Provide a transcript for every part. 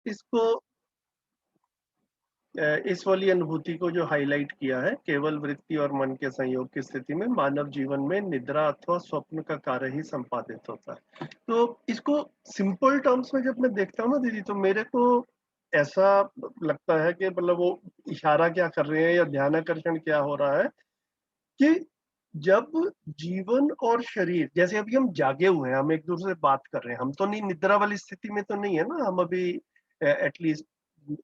इसको इस वाली अनुभूति को जो हाईलाइट किया है, केवल वृत्ति और मन के संयोग की स्थिति में मानव जीवन में निद्रा अथवा स्वप्न का कार्य ही संपादित होता है। तो इसको सिंपल टर्म्स में जब मैं देखता हूँ ना दीदी, तो मेरे को ऐसा लगता है कि मतलब वो इशारा क्या कर रहे हैं या ध्यानाकर्षण क्या हो रहा है कि जब जीवन और शरीर, जैसे अभी हम जागे हुए हैं, हम एक दूसरे से बात कर रहे हैं, हम तो नहीं निद्रा वाली स्थिति में तो नहीं है ना, हम अभी एटलीस्ट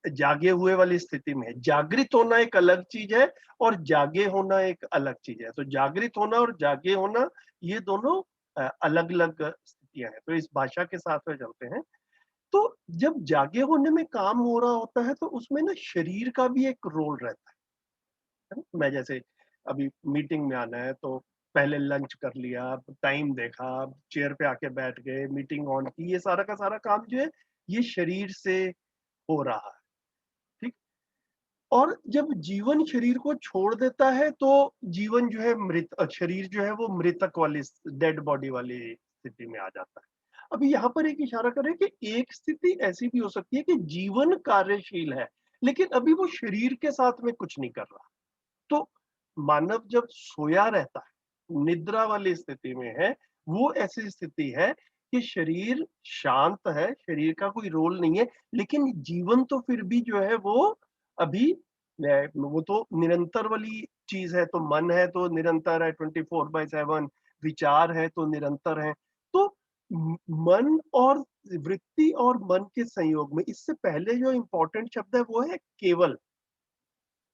जागे हुए वाली स्थिति में है। जागृत होना एक अलग चीज है और जागे होना एक अलग चीज है। तो जागृत होना और जागे होना ये दोनों अलग अलग स्थितियां हैं। तो इस भाषा के साथ में चलते हैं। तो जब जागे होने में काम हो रहा होता है तो उसमें ना शरीर का भी एक रोल रहता है ना? मैं जैसे अभी मीटिंग में आना है तो पहले लंच कर लिया, टाइम देखा, चेयर पे आके बैठ गए, मीटिंग ऑन की, ये सारा का सारा काम जो है ये शरीर से हो रहा है। ठीक। और जब जीवन शरीर को छोड़ देता है तो जीवन जो है शरीर जो है वो मृतक वाली, डेड बॉडी वाली स्थिति में आ जाता है। अभी यहाँ पर एक इशारा करें कि एक स्थिति ऐसी भी हो सकती है कि जीवन कार्यशील है लेकिन अभी वो शरीर के साथ में कुछ नहीं कर रहा। तो मानव जब सोया रहता है, निद्रा वाली स्थिति में है, वो ऐसी स्थिति है कि शरीर शांत है, शरीर का कोई रोल नहीं है, लेकिन जीवन तो फिर भी जो है वो अभी वो तो निरंतर वाली चीज है। तो मन है तो निरंतर है, 24/7। विचार है तो निरंतर है। तो मन और वृत्ति और मन के संयोग में, इससे पहले जो इंपॉर्टेंट शब्द है वो है केवल,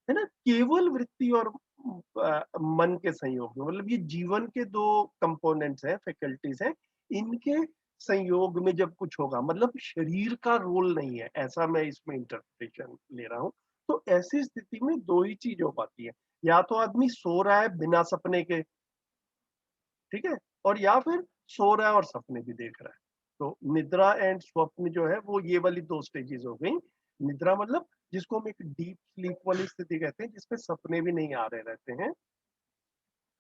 है ना? केवल वृत्ति और मन के संयोग में, मतलब ये जीवन के दो कंपोनेंट्स हैं, फैकल्टीज हैं, इनके संयोग में जब कुछ होगा, मतलब शरीर का रोल नहीं है, ऐसा मैं इसमें इंटरप्रिटेशन ले रहा हूँ। तो ऐसी स्थिति में दो ही चीज हो पाती है, या तो आदमी सो रहा है बिना सपने के, ठीक है, और या फिर सो रहा है और सपने भी देख रहा है। तो निद्रा एंड स्वप्न जो है वो ये वाली दो स्टेजेस हो गई। निद्रा मतलब जिसको हम एक डीप स्लीप वाली स्थिति कहते हैं, जिसमें सपने भी नहीं आ रहे रहते हैं,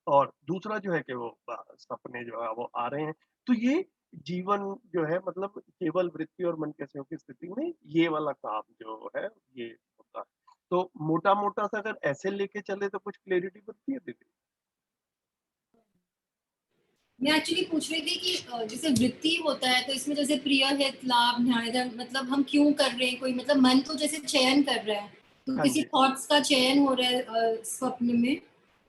और दूसरा जो है कि वो सपने जो है वो आ रहे हैं। तो ये जीवन जो है मतलब केवल वृत्ति और मन के संयोग की स्थिति में ये वाला काम जो है ये होता है। तो मोटा मोटा सा अगर ऐसे लेके चले तो कुछ क्लैरिटी बनती है दीदी? मैं एक्चुअली पूछ रही थी कि जैसे वृत्ति होता है तो इसमें जैसे प्रिय हित लाभ ध्यान, मतलब हम क्यों कर रहे हैं, कोई मतलब मन तो जैसे चयन कर रहा है, तो हाँ किसी जी। थॉट्स का चयन हो रहा है स्वप्न में,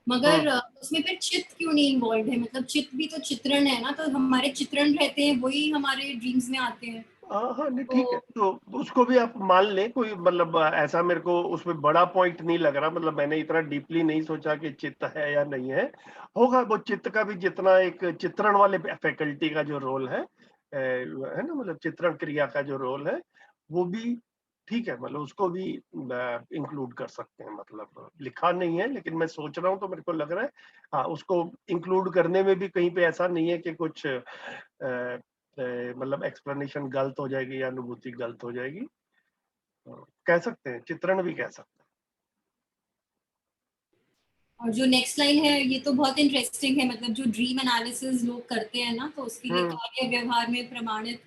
मगर हम्म। उसमें फिर चित्त क्यों नहीं इन्वॉल्व है, मतलब चित्त भी तो चित्रण है ना, तो हमारे चित्रण रहते हैं वही हमारे ड्रीम्स में आते हैं। हाँ नहीं ठीक है, तो तो उसको भी आप मान लें, कोई मतलब ऐसा मेरे को उसमें बड़ा पॉइंट नहीं लग रहा, मतलब मैंने इतना डीपली नहीं सोचा कि चित्त है या नहीं है। होगा वो चित्त का भी जितना एक चित्रण वाले फैकल्टी का जो रोल है ना, मतलब चित्रण क्रिया का जो रोल है वो भी ठीक है, मतलब उसको भी इंक्लूड कर सकते हैं। मतलब लिखा नहीं है लेकिन मैं सोच रहा हूँ तो मेरे को लग रहा है हाँ, उसको इंक्लूड करने में भी कहीं पे ऐसा नहीं है कि कुछ मतलब एक्सप्लेनेशन गलत हो जाएगी या अनुभूति गलत हो जाएगी। कह सकते हैं, चित्रण भी कह सकते और जो नेक्स्ट लाइन है ये तो बहुत इंटरेस्टिंग है, मतलब जो ड्रीम एनालिसिस लोग करते हैं ना, तो उसके हैं। लिए कार्य व्यवहार में प्रमाणित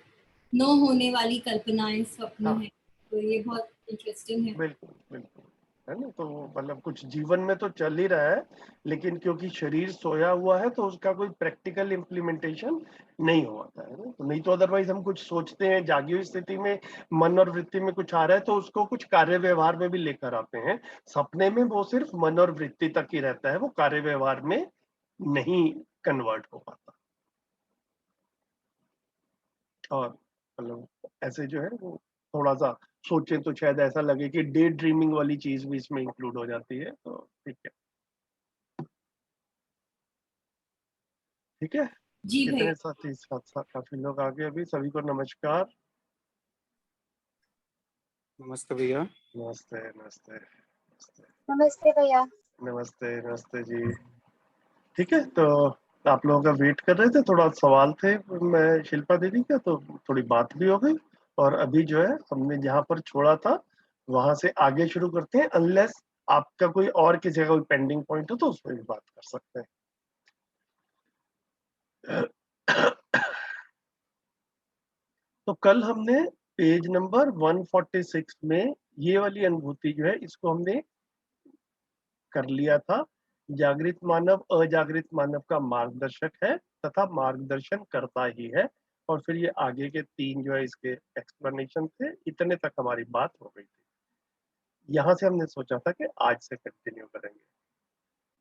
न होने वाली कल्पनाएं स्वप्न हाँ है, तो ये बहुत इंटरेस्टिंग है। बिल्कुल बिल्कुल, है ना? तो मतलब कुछ जीवन में तो चल ही रहा है, लेकिन क्योंकि शरीर सोया हुआ है तो उसका कोई प्रैक्टिकल इम्प्लीमेंटेशन नहीं होता है ना। तो नहीं तो अदरवाइज हम कुछ सोचते हैं जागी हुई स्थिति में, मन और वृत्ति में कुछ आ रहा है तो उसको कुछ कार्य व्यवहार में भी लेकर आते हैं। सपने में वो सिर्फ मन और वृत्ति तक ही रहता है, वो कार्य व्यवहार में नहीं कन्वर्ट हो पाता। और मतलब ऐसे जो है वो थोड़ा सा सोचे तो शायद ऐसा लगे कि डे ड्रीमिंग वाली चीज भी इसमें इंक्लूड हो जाती है। तो ठीक है, ठीक है। जी भाई। कितने साथी साथ साथ काफी लोग आ गए अभी, सभी को नमस्कार। नमस्ते भैया। नमस्ते नमस्ते नमस्ते नमस्ते भैया। नमस्ते नमस्ते जी। ठीक है, तो आप लोगों का वेट कर रहे थे, थोड़ा सवाल थे मैं शिल्पा दीदी का, तो थोड़ी बात भी हो गई। और अभी जो है हमने जहाँ पर छोड़ा था वहां से आगे शुरू करते हैं, अनलेस आपका कोई और किसी का कोई पेंडिंग पॉइंट हो तो उसमें भी बात कर सकते हैं। तो कल हमने पेज नंबर 146 में ये वाली अनुभूति जो है इसको हमने कर लिया था। जागृत मानव अजागृत मानव का मार्गदर्शक है तथा मार्गदर्शन करता ही है। और फिर ये आगे के 3 जो है इसके एक्सप्लेनेशन थे। इतने तक हमारी बात हो गई थी। यहाँ से हमने सोचा था कि आज से कंटिन्यू करेंगे।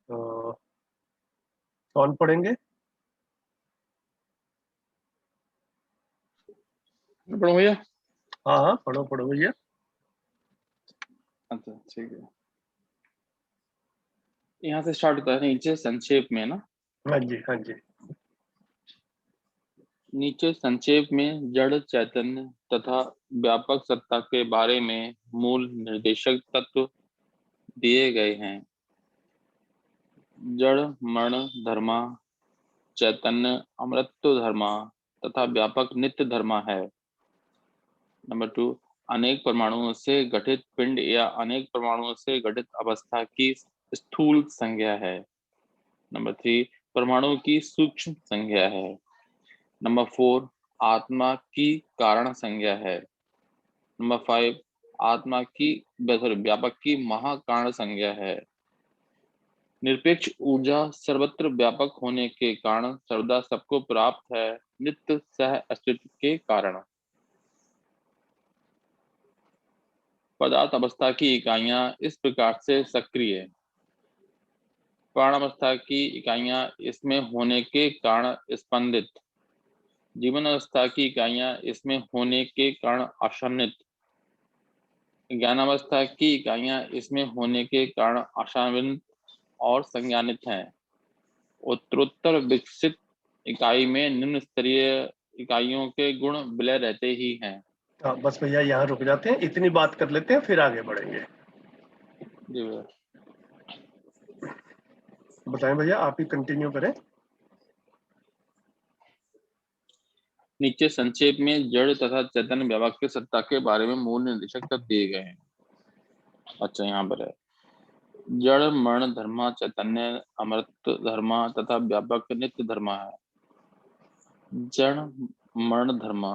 तो कौन पढ़ेंगे? पढ़ो भैया। हाँ हाँ, पढ़ो पढ़ो भैया। अच्छा ठीक है, यहाँ से स्टार्ट होता है नीचे संक्षेप में ना। हाँ जी हाँ जी। नीचे संक्षेप में जड़ चैतन्य तथा व्यापक सत्ता के बारे में मूल निर्देशक तत्व दिए गए हैं। जड़ मरण धर्मा, चैतन्य अमृतत्व धर्मा तथा व्यापक नित्य धर्मा है। नंबर 2, अनेक परमाणुओं से गठित पिंड या अनेक परमाणुओं से गठित अवस्था की स्थूल संज्ञा है। नंबर 3, परमाणु की सूक्ष्म संज्ञा है। नंबर 4, आत्मा की कारण संज्ञा है। नंबर 5, आत्मा की व्यापक की महाकारण संज्ञा है। निरपेक्ष ऊर्जा सर्वत्र व्यापक होने के कारण सर्वदा सबको प्राप्त है, नित्य सह अस्तित्व के कारण। पदार्थ अवस्था की इकाइयां इस प्रकार से सक्रिय, प्राणावस्था की इकाइयां इसमें होने के कारण स्पंदित, जीवन अवस्था की इकाइयां इसमें होने के कारण आशनित, ज्ञानावस्था की इकाइयां इसमें होने के कारण आशान्वित और संज्ञानित हैं। उत्तरोत्तर विकसित इकाई में निम्न स्तरीय इकाइयों के गुण विलय रहते ही हैं। हाँ बस भैया यहाँ रुक जाते हैं, इतनी बात कर लेते हैं फिर आगे बढ़ेंगे। जी भैया। बताएं भैया, आप ही कंटिन्यू करें। नीचे संक्षेप में जड़ तथा चैतन्य व्यापक की सत्ता के बारे में मूल निर्देशक तत्व दिए गए हैं। अच्छा, यहाँ पर है जड़ मरण धर्मा, चैतन्य अमृत धर्मा तथा व्यापक नित्य धर्मा है। जड़ मरण धर्मा,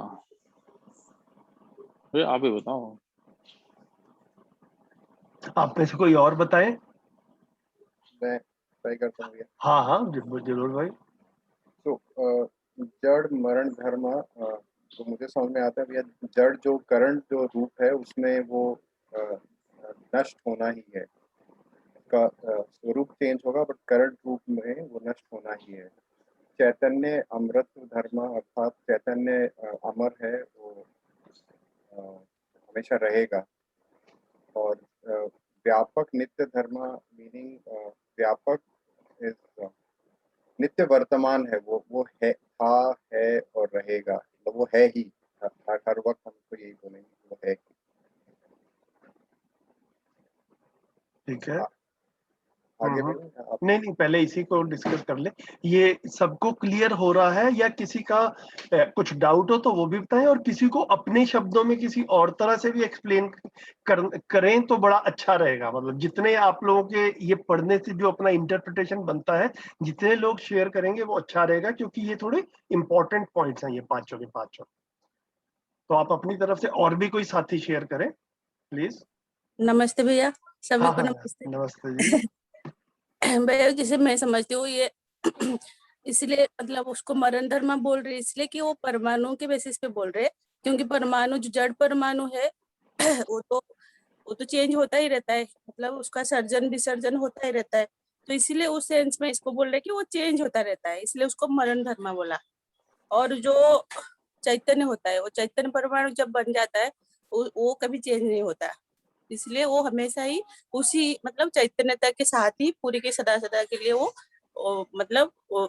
आप ही बताओ। आप में से कोई और बताएं। मैं ट्राई करता हूँ भैया। हाँ हाँ जरूर भाई। तो जड़ मरण धर्म तो मुझे समझ में आता है भैया, जड़ जो करंट जो रूप है उसमें वो नष्ट होना ही है। उसका स्वरूप चेंज होगा बट करंट रूप में वो नष्ट होना ही है। चैतन्य अमृत धर्म अर्थात चैतन्य अमर है, वो हमेशा रहेगा। और व्यापक नित्य धर्म मीनिंग व्यापक इज नित्य वर्तमान है, वो है, था, है और रहेगा। तो वो है ही, हर वक्त हमको यही बोलेंगे वो है ही। ठीक है। आगे बढ़ो आप। नहीं पहले इसी को डिस्कस कर ले। ये सबको क्लियर हो रहा है या किसी का कुछ डाउट हो तो वो भी बताएं, और किसी को अपने शब्दों में किसी और तरह से भी एक्सप्लेन करें तो बड़ा अच्छा रहेगा। मतलब जितने आप लोगों के ये पढ़ने से जो अपना इंटरप्रिटेशन बनता है, जितने लोग शेयर करेंगे वो अच्छा रहेगा, क्योंकि ये थोड़े इंपॉर्टेंट पॉइंट्स हैं ये पांचों के पांचों। तो आप अपनी तरफ से और भी कोई साथी शेयर करें प्लीज। नमस्ते भैया, सभी हाँ को हाँ नमस्ते। नमस्ते जी। भैया जिसे मैं समझती हूँ ये इसलिए मतलब उसको मरण धर्म बोल रहे, इसलिए कि वो परमाणु के बेसिस पे बोल रहे, क्योंकि परमाणु जो जड़ परमाणु है वो तो चेंज होता ही रहता है, मतलब उसका सर्जन विसर्जन होता ही रहता है। तो इसीलिए उस सेंस में इसको बोल रहे कि वो चेंज होता रहता है, इसलिए उसको मरण धर्म बोला। और जो चैतन्य होता है, वो चैतन्य परमाणु जब बन जाता है वो कभी चेंज नहीं होता, इसलिए वो हमेशा ही उसी मतलब चैतन्यता के साथ ही पूरी के सदा सदा के लिए वो मतलब वो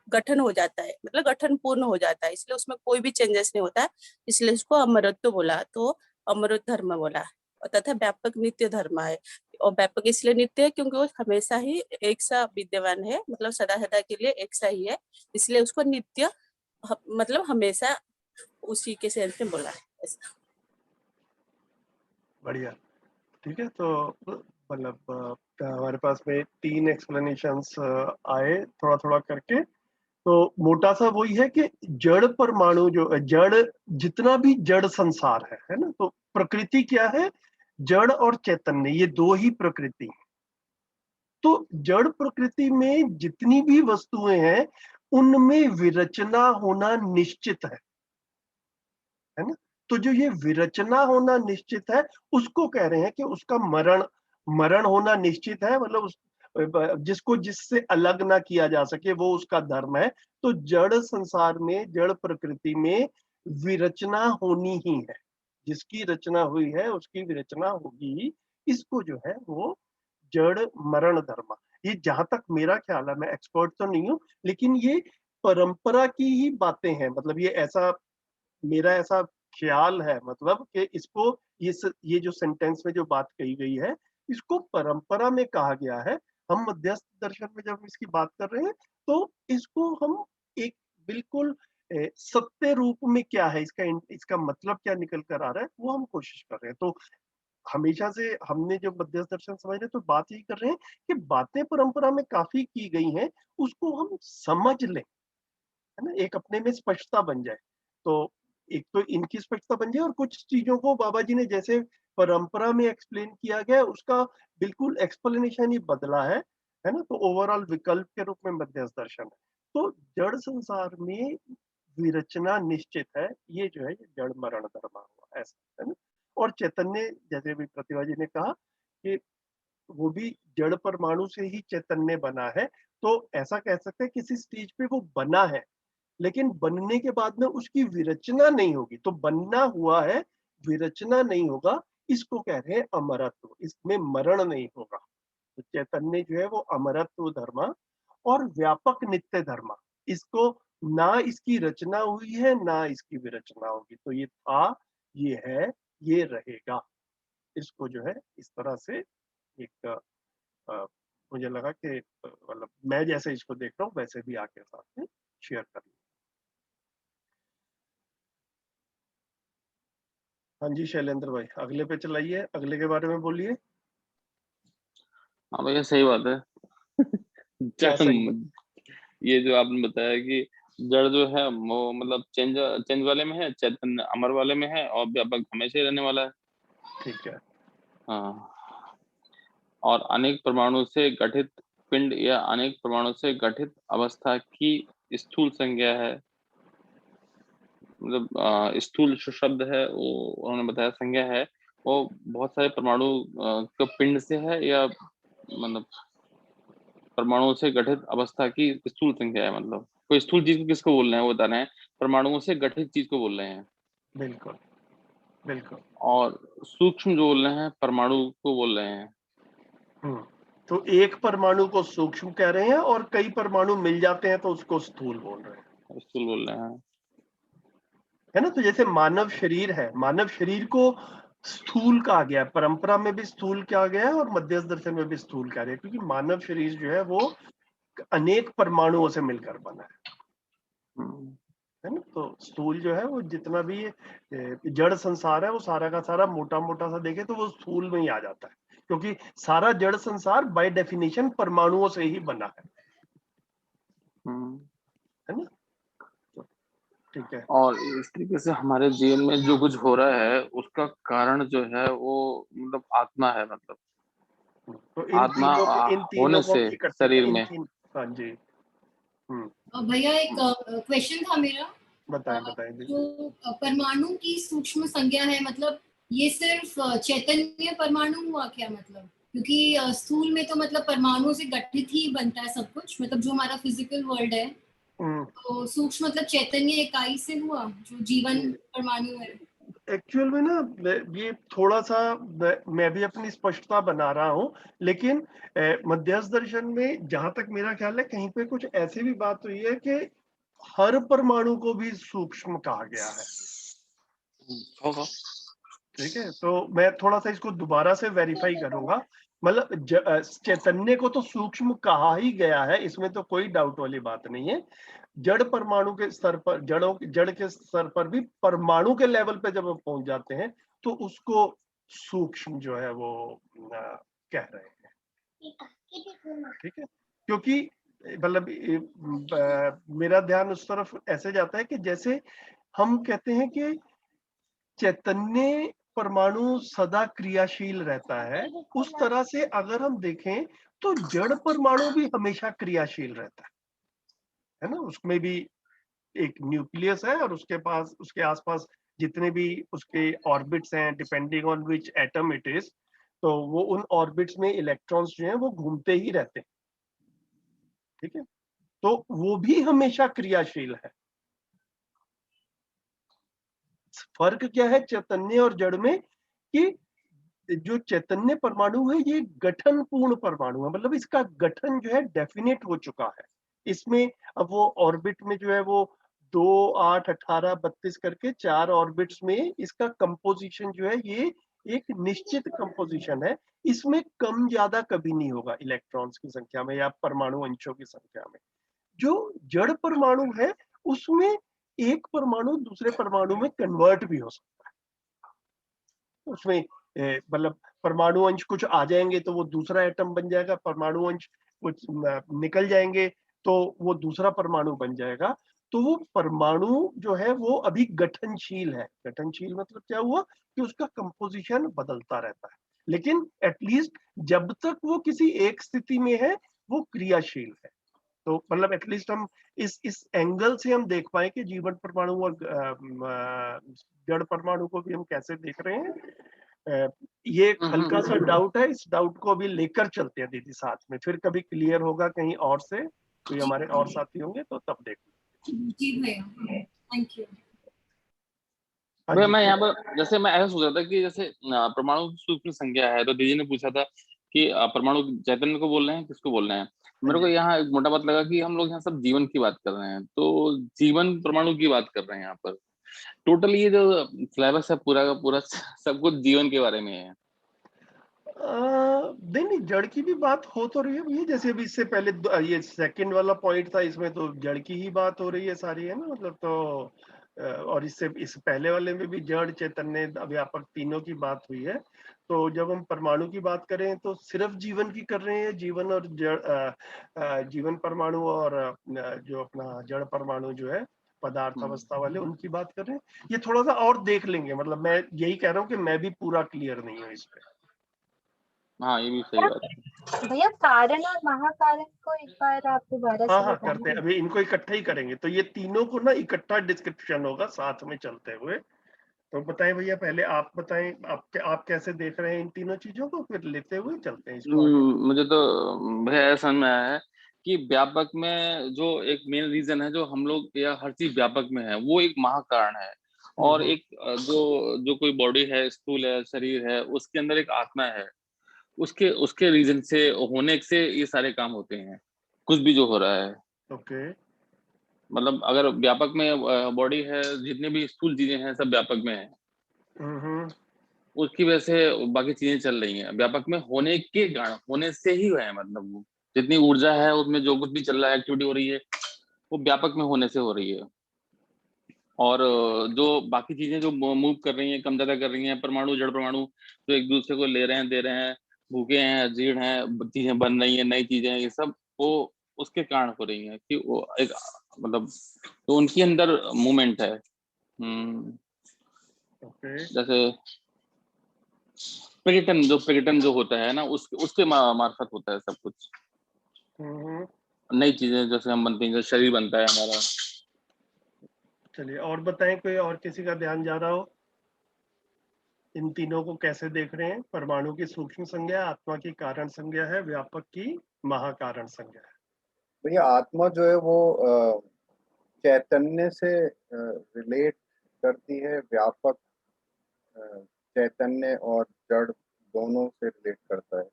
गठन हो जाता है, मतलब गठन पूर्ण हो जाता है, इसलिए उसमें कोई भी चेंजेस नहीं होता, इसलिए उसको अमरत्व बोला, तो अमृत धर्म बोला। और तथा व्यापक नित्य धर्म है, और व्यापक इसलिए नित्य है क्योंकि वो हमेशा ही एक सा विद्यमान है, मतलब सदा सदा के लिए एक सा ही है, इसलिए उसको नित्य मतलब हमेशा उसी के सेंस में बोला है ऐसा। बढ़िया, ठीक है। तो मतलब हमारे पास में 3 एक्सप्लेनेशंस आए थोड़ा थोड़ा करके। तो मोटा सा वही है कि जड़ परमाणु जो जड़ जितना भी जड़ संसार है ना, तो प्रकृति क्या है, जड़ और चैतन्य, ये दो ही प्रकृति है। तो जड़ प्रकृति में जितनी भी वस्तुएं हैं उनमें विरचना होना निश्चित है ना। तो जो ये विरचना होना निश्चित है उसको कह रहे हैं कि उसका मरण मरण होना निश्चित है, मतलब उस जिसको जिससे अलग ना किया जा सके वो उसका धर्म है। तो जड़ संसार में, जड़ प्रकृति में विरचना होनी ही है, जिसकी रचना हुई है उसकी विरचना होगी ही। इसको जो है वो जड़ मरण धर्म, ये जहां तक मेरा ख्याल है, मैं एक्सपर्ट तो नहीं हूं, लेकिन ये परंपरा की ही बातें हैं। मतलब ये ऐसा मेरा ऐसा ख्याल है, मतलब कि इसको ये जो सेंटेंस में जो बात कही गई है इसको परंपरा में कहा गया है। हम मध्यस्थ दर्शन में जब इसकी बात कर रहे हैं तो इसको हम एक बिल्कुल सत्य रूप में क्या है, इसका मतलब क्या निकल कर आ रहा है वो हम कोशिश कर रहे हैं। तो हमेशा से हमने जो मध्यस्थ दर्शन समझ रहे हैं तो बात यही कर रहे हैं कि बातें परंपरा में काफी की गई हैं, उसको हम समझ लें, है ना, एक अपने में स्पष्टता बन जाए। तो एक तो इनकी स्पष्टता बन जाए और कुछ चीजों को बाबा जी ने जैसे परंपरा में एक्सप्लेन किया गया उसका बिल्कुल एक्सप्लेनेशन ही बदला है ना। तो ओवरऑल विकल्प के रूप में मध्यस्थ दर्शन है। तो जड़ संसार में विरचना निश्चित है, ये जो है ये जड़ मरण धर्म हुआ, ऐसा है ना। और चैतन्य जैसे भी प्रतिभा जी ने कहा कि वो भी जड़ परमाणु से ही चैतन्य बना है। तो ऐसा कह सकते हैं किसी स्टेज पे वो बना है, लेकिन बनने के बाद में उसकी विरचना नहीं होगी। तो बनना हुआ है, विरचना नहीं होगा, इसको कह रहे हैं अमरत्व, इसमें मरण नहीं होगा। तो चैतन्य जो है वो अमरत्व धर्म और व्यापक नित्य धर्म, इसको ना इसकी रचना हुई है ना इसकी विरचना होगी। तो ये था, ये है, ये रहेगा। इसको जो है इस तरह से एक मुझे लगा कि मतलब मैं जैसे इसको देख रहा हूँ वैसे भी आके साथ में शेयर कर लूं। हाँ जी शैलेंद्र भाई, अगले पे चलाइए, अगले के बारे में बोलिए। हाँ भैया सही बात है। क्या सही है? ये जो आपने बताया कि जड़ जो है वो मतलब चेंज चेंज वाले में है, चैतन्य अमर वाले में है और व्यापक हमेशा ही रहने वाला है। ठीक है। हाँ, और अनेक परमाणु से गठित पिंड या अनेक परमाणु से गठित अवस्था की स्थूल संज्ञा है। मतलब स्थूल जो शब्द है वो उन्होंने बताया संज्ञा है, वो बहुत सारे परमाणु का पिंड से है या मतलब परमाणुओं से गठित अवस्था की स्थूल संख्या है। मतलब कोई स्थूल चीज को किसको बोल रहे हैं वो बता रहे हैं, परमाणुओं से गठित चीज को बोल रहे हैं। बिल्कुल बिल्कुल। और सूक्ष्म जो बोल रहे हैं परमाणु को बोल रहे हैं। तो एक परमाणु को सूक्ष्म कह रहे हैं और कई परमाणु मिल जाते हैं तो उसको स्थूल बोल रहे हैं, स्थूल बोल रहे हैं। है ना। तो जैसे मानव शरीर है, मानव शरीर को स्थूल कहा गया है, परंपरा में भी स्थूल कहा गया है और मध्यस्थ दर्शन में भी स्थूल कहा गया है, क्योंकि मानव शरीर जो है वो अनेक परमाणुओं से मिलकर बना है ना। तो स्थूल जो है वो जितना भी जड़ संसार है वो सारा का सारा मोटा मोटा सा देखे तो वो स्थूल में ही आ जाता है, क्योंकि सारा जड़ संसार बाय डेफिनेशन परमाणुओं से ही बना है ना। तो ठीक है। और इस तरीके से हमारे जीवन में जो कुछ हो रहा है उसका कारण जो है वो मतलब आत्मा है। मतलब तो आत्मा इन तीनों होने को से हम इकट्ठे शरीर इन में। तीन। हाँ जी। भैया एक क्वेश्चन था मेरा। बताएं बताएं जी। जो परमाणु की सूक्ष्म संज्ञा है, मतलब ये सिर्फ चैतन्य परमाणु हुआ क्या? मतलब क्योंकि स्थूल में तो मतलब परमाणु से गठित ही बनता है सब कुछ, मतलब जो हमारा फिजिकल वर्ल्ड है। तो सूक्ष्म मतलब चैतन्य इकाई से हुआ जो जीवन परमाणु है। एक्चुअल में ना ये थोड़ा सा मैं भी अपनी स्पष्टता बना रहा हूँ, लेकिन मध्यस्थ दर्शन में जहां तक मेरा ख्याल है कहीं पे कुछ ऐसी भी बात हुई है कि हर परमाणु को भी सूक्ष्म कहा गया है। ठीक है, तो मैं थोड़ा सा इसको दोबारा से वेरीफाई करूंगा। मतलब चैतन्य को तो सूक्ष्म कहा ही गया है, इसमें तो कोई डाउट वाली बात नहीं है। जड़ परमाणु के स्तर पर, जड़ के स्तर पर भी परमाणु के लेवल पे जब हम पहुंच जाते हैं तो उसको सूक्ष्म जो है वो कह रहे हैं। ठीक है, क्योंकि मतलब मेरा ध्यान उस तरफ ऐसे जाता है कि जैसे हम कहते हैं कि चैतन्य परमाणु सदा क्रियाशील रहता है, उस तरह से अगर हम देखें तो जड़ परमाणु भी हमेशा क्रियाशील रहता है ना। उसमें भी एक न्यूक्लियस है और उसके पास, उसके आसपास जितने भी उसके ऑर्बिट्स हैं, depending on which atom it is, तो वो उन ऑर्बिट्स में इलेक्ट्रॉन्स जो हैं वो घूमते ही रहते हैं, ठीक है। तो वो भी हमेशा क्रियाशील है। फर्क क्या है चैतन्य और जड़ में कि जो चैतन्य परमाणु है ये गठन पूर्ण परमाणु है, मतलब इसका गठन जो है डेफिनेट हो चुका है। इसमें अब वो ऑर्बिट में जो है वो 2, 8, 18, 32 करके 4 ऑर्बिट्स में इसका कंपोजिशन जो है ये एक निश्चित कंपोजिशन है। इसमें कम ज्यादा कभी नहीं होगा इलेक्ट्रॉन्स की संख्या में या परमाणु अंशों की संख्या में। जो जड़ परमाणु है उसमें एक परमाणु दूसरे परमाणु में कन्वर्ट भी हो सकता है। उसमें मतलब परमाणु अंश कुछ आ जाएंगे तो वो दूसरा एटम बन जाएगा, परमाणु अंश कुछ निकल जाएंगे तो वो दूसरा परमाणु बन जाएगा। तो वो परमाणु जो है वो अभी गठनशील है। गठनशील मतलब क्या हुआ कि उसका कंपोजिशन बदलता रहता है, लेकिन एटलीस्ट जब तक वो किसी एक स्थिति में है वो क्रियाशील है। तो मतलब एटलीस्ट हम इस एंगल से हम देख पाए कि जीवन परमाणु और जड़ परमाणु को भी हम कैसे देख रहे हैं। ये हल्का सा डाउट है, इस डाउट को अभी लेकर चलते हैं दीदी साथ में, फिर कभी क्लियर होगा कहीं और से, कोई हमारे और साथी होंगे तो तब देख जी भैया, थैंक यू। भैया मैं यहाँ पर जैसे मैं ऐसा सोच रहा था कि जैसे परमाणु सूक्ष्म संज्ञा है, तो दीदी ने पूछा था कि परमाणु चैतन्य को बोल रहे हैं, किसको बोल रहे हैं। मेरे को यहाँ एक मोटा बात लगा कि हम लोग यहाँ सब जीवन की बात कर रहे हैं, तो जीवन परमाणु की बात कर रहे हैं यहाँ पर। टोटल ये जो सिलेबस है पूरा का पूरा सब कुछ जीवन के बारे में है। नहीं नहीं, जड़ की भी बात हो तो रही है भैया, जैसे अभी इससे पहले ये सेकंड वाला पॉइंट था, इसमें तो जड़ की ही बात हो रही है सारी, है ना। मतलब तो और इस पहले वाले में भी जड़ चैतन्य व्यापक तीनों की बात हुई है। तो जब हम परमाणु की बात करें तो सिर्फ जीवन की कर रहे हैं, जीवन और जड़, जीवन परमाणु और जो अपना जड़ परमाणु जो है पदार्थ अवस्था वाले, उनकी बात कर रहे हैं। ये थोड़ा सा और देख लेंगे, मतलब मैं यही कह रहा हूँ कि मैं भी पूरा क्लियर नहीं हूँ इस पे। हाँ ये भी सही बात है भैया। कारण और महाकारण को एक बार आप दोबारा से हाँ बताना। करते हैं, अभी इनको इकट्ठा ही करेंगे, तो ये तीनों को ना इकट्ठा डिस्क्रिप्शन होगा साथ में चलते हुए। तो बताएं भैया, पहले आप बताएं, आप कैसे देख रहे हैं इन तीनों चीजों को, फिर लेते हुए चलते हैं इसको आगे। मुझे तो भैया ऐसा समझ में आया है कि व्यापक में जो एक मेन रीजन है, जो हम लोग या हर चीज व्यापक में है, वो एक महाकारण है। और एक जो जो कोई बॉडी है, स्थूल है, शरीर है, उसके अंदर एक आत्मा है। उसके उसके रीजन से, होने से ये सारे काम होते हैं, कुछ भी जो हो रहा है। ओके। मतलब अगर व्यापक में बॉडी है, जितनी भी स्थूल चीजें हैं सब व्यापक में है, उसकी वजह से बाकी चीजें चल रही हैं। व्यापक में होने के कारण, होने से ही है, मतलब वो जितनी ऊर्जा है उसमें जो कुछ भी चल रहा है, एक्टिविटी हो रही है, वो व्यापक में होने से हो रही है। और जो बाकी चीजें जो मूव कर रही हैं, कम ज्यादा कर रही हैं, परमाणु जड़ परमाणु जो एक दूसरे को ले रहे हैं, दे रहे हैं, भूखे हैं, जीर्ण हैं, चीजें बन रही हैं, नई चीजें, ये सब वो उसके कारण हो रही हैं कि वो एक मतलब, तो उनके अंदर मूवमेंट है। जैसे प्रकटन जो होता है ना, उसके मार्फत होता है सब कुछ। नई चीजें जैसे हम बनती हैं, जैसे शरीर बनता है हमारा। चलिए और बताएं, कोई और किसी का ध्यान जा रहा हो, इन तीनों को कैसे देख रहे हैं। परमाणु की सूक्ष्म संज्ञा, आत्मा की कारण संज्ञा है, व्यापक की महाकारण संज्ञा है। भैया आत्मा जो है वो चैतन्य से रिलेट करती है, व्यापक चैतन्य और जड़ दोनों से रिलेट करता है।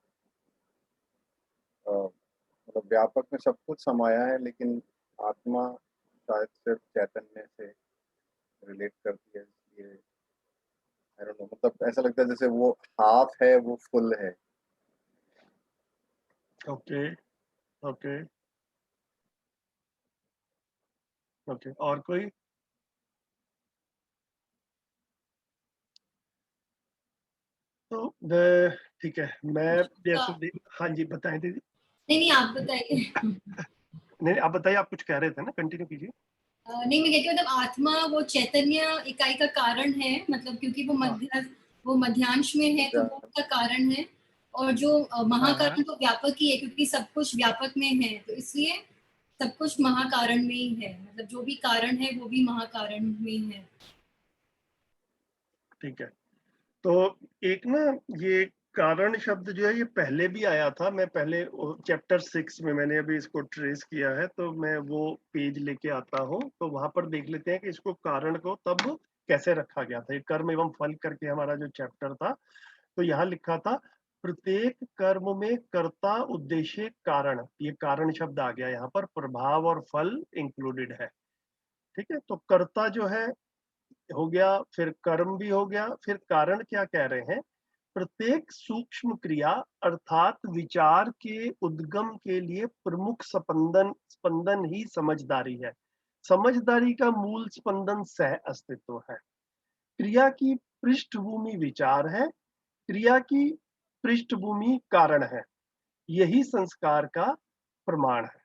मतलब व्यापक में सब कुछ समाया है, लेकिन आत्मा शायद सिर्फ चैतन्य से रिलेट करती है। इसलिए आई डोंट नो, मतलब ऐसा लगता है जैसे वो हाफ है, वो फुल है। ओके ओके ओके, और कोई? तो ठीक है, मैं जैसे हाँ जी बताएं दीदी। नहीं आप बताइए। नहीं आप बताइए, आप कुछ कह रहे थे ना, कंटिन्यू कीजिए। नहीं मैं कहती हूँ मतलब आत्मा वो चैतन्य इकाई का कारण है, मतलब क्योंकि वो मध्यांश में है तो वो उसका कारण है, और जो महाकारण तो व्यापक ही है क्योंकि सब कुछ व्यापक में है, तो इसलिए सब कुछ महाकारण में ही है, मतलब जो भी कारण है वो भी महाकारण में ही है। ठीक है, तो एक ना ये कारण शब्द जो है ये पहले भी आया था, मैं पहले चैप्टर 6 में मैंने अभी इसको ट्रेस किया है, तो मैं वो पेज लेके आता हूँ, तो वहां पर देख लेते हैं कि इसको कारण को तब कैसे रखा गया था। ये कर्म एवं फल करके हमारा जो चैप्टर था, तो यहाँ लिखा था प्रत्येक कर्म में कर्ता उद्देश्य कारण, ये कारण शब्द आ गया यहाँ पर, प्रभाव और फल इंक्लूडेड है। ठीक है, तो कर्ता जो है हो गया, फिर कर्म भी हो गया, फिर कारण क्या कह रहे हैं, प्रत्येक सूक्ष्म क्रिया अर्थात विचार के उद्गम के लिए प्रमुख स्पंदन स्पंदन ही समझदारी है। समझदारी का मूल स्पंदन सह अस्तित्व है। क्रिया की पृष्ठभूमि विचार है, क्रिया की पृष्ठभूमि कारण है, यही संस्कार का प्रमाण है।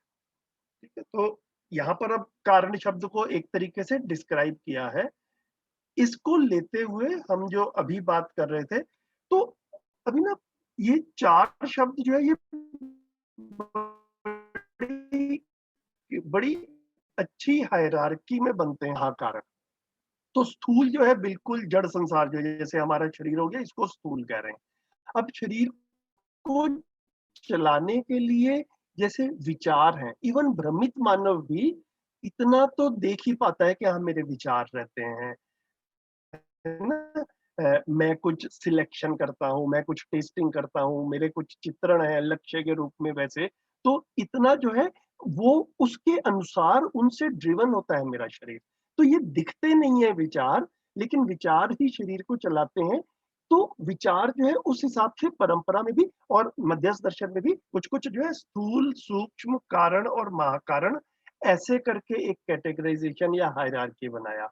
ठीक है, तो यहाँ पर अब कारण शब्द को एक तरीके से डिस्क्राइब किया है। इसको लेते हुए हम जो अभी बात कर रहे थे, तो अभी ना ये 4 शब्द जो है ये बड़ी बड़ी अच्छी हायरार्की में बनते हैं। हाँ, कारण तो स्थूल जो है बिल्कुल जड़ संसार, जो जैसे हमारा शरीर हो गया, इसको स्थूल कह रहे हैं। अब शरीर को चलाने के लिए जैसे विचार हैं, इवन भ्रमित मानव भी इतना तो देख ही पाता है कि हाँ मेरे विचार रहते हैं, है ना। मैं कुछ सिलेक्शन करता हूँ, मैं कुछ टेस्टिंग करता हूँ, मेरे कुछ चित्रण है लक्ष्य के रूप में, वैसे तो इतना जो है वो उसके अनुसार उनसे ड्रिवन होता है मेरा शरीर। तो ये दिखते नहीं है विचार, लेकिन विचार ही शरीर को चलाते हैं। तो विचार जो है उस हिसाब से परंपरा में भी और मध्यस्थ दर्शन में भी कुछ कुछ जो है स्थूल, सूक्ष्म, कारण और महाकारण, ऐसे करके एक कैटेगराइजेशन या हायरार्की बनाया।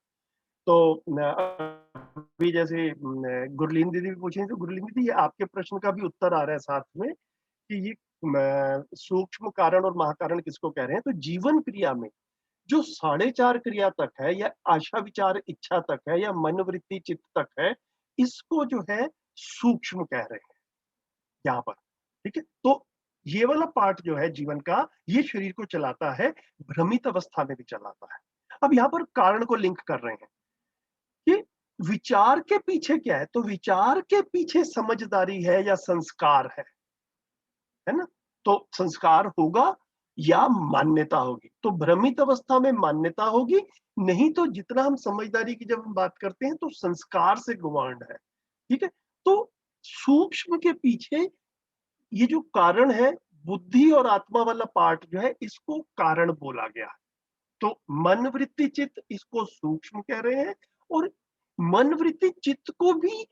तो अभी जैसे गुरलीन दीदी भी पूछी, तो गुरलीन दीदी ये आपके प्रश्न का भी उत्तर आ रहा है साथ में कि ये सूक्ष्म कारण और महाकारण किसको कह रहे हैं। तो जीवन क्रिया में जो 4.5 क्रिया तक है, या आशा विचार इच्छा तक है, या मन वृत्ति चित्त तक है, इसको जो है सूक्ष्म कह रहे हैं यहाँ पर। ठीक है, तो ये वाला पार्ट जो है जीवन का, ये शरीर को चलाता है, भ्रमित अवस्था में भी चलाता है। अब यहाँ पर कारण को लिंक कर रहे हैं कि विचार के पीछे क्या है, तो विचार के पीछे समझदारी है या संस्कार है ना। तो संस्कार होगा या मान्यता होगी, तो भ्रमित अवस्था में मान्यता होगी, नहीं तो जितना हम समझदारी की जब हम बात करते हैं तो संस्कार से गवर्न्ड है। ठीक है, तो सूक्ष्म के पीछे ये जो कारण है, बुद्धि और आत्मा वाला पार्ट जो है, इसको कारण बोला गया है। तो मन वृत्ति चित्त इसको सूक्ष्म कह रहे हैं, और मन वृत्ति चित्त को भी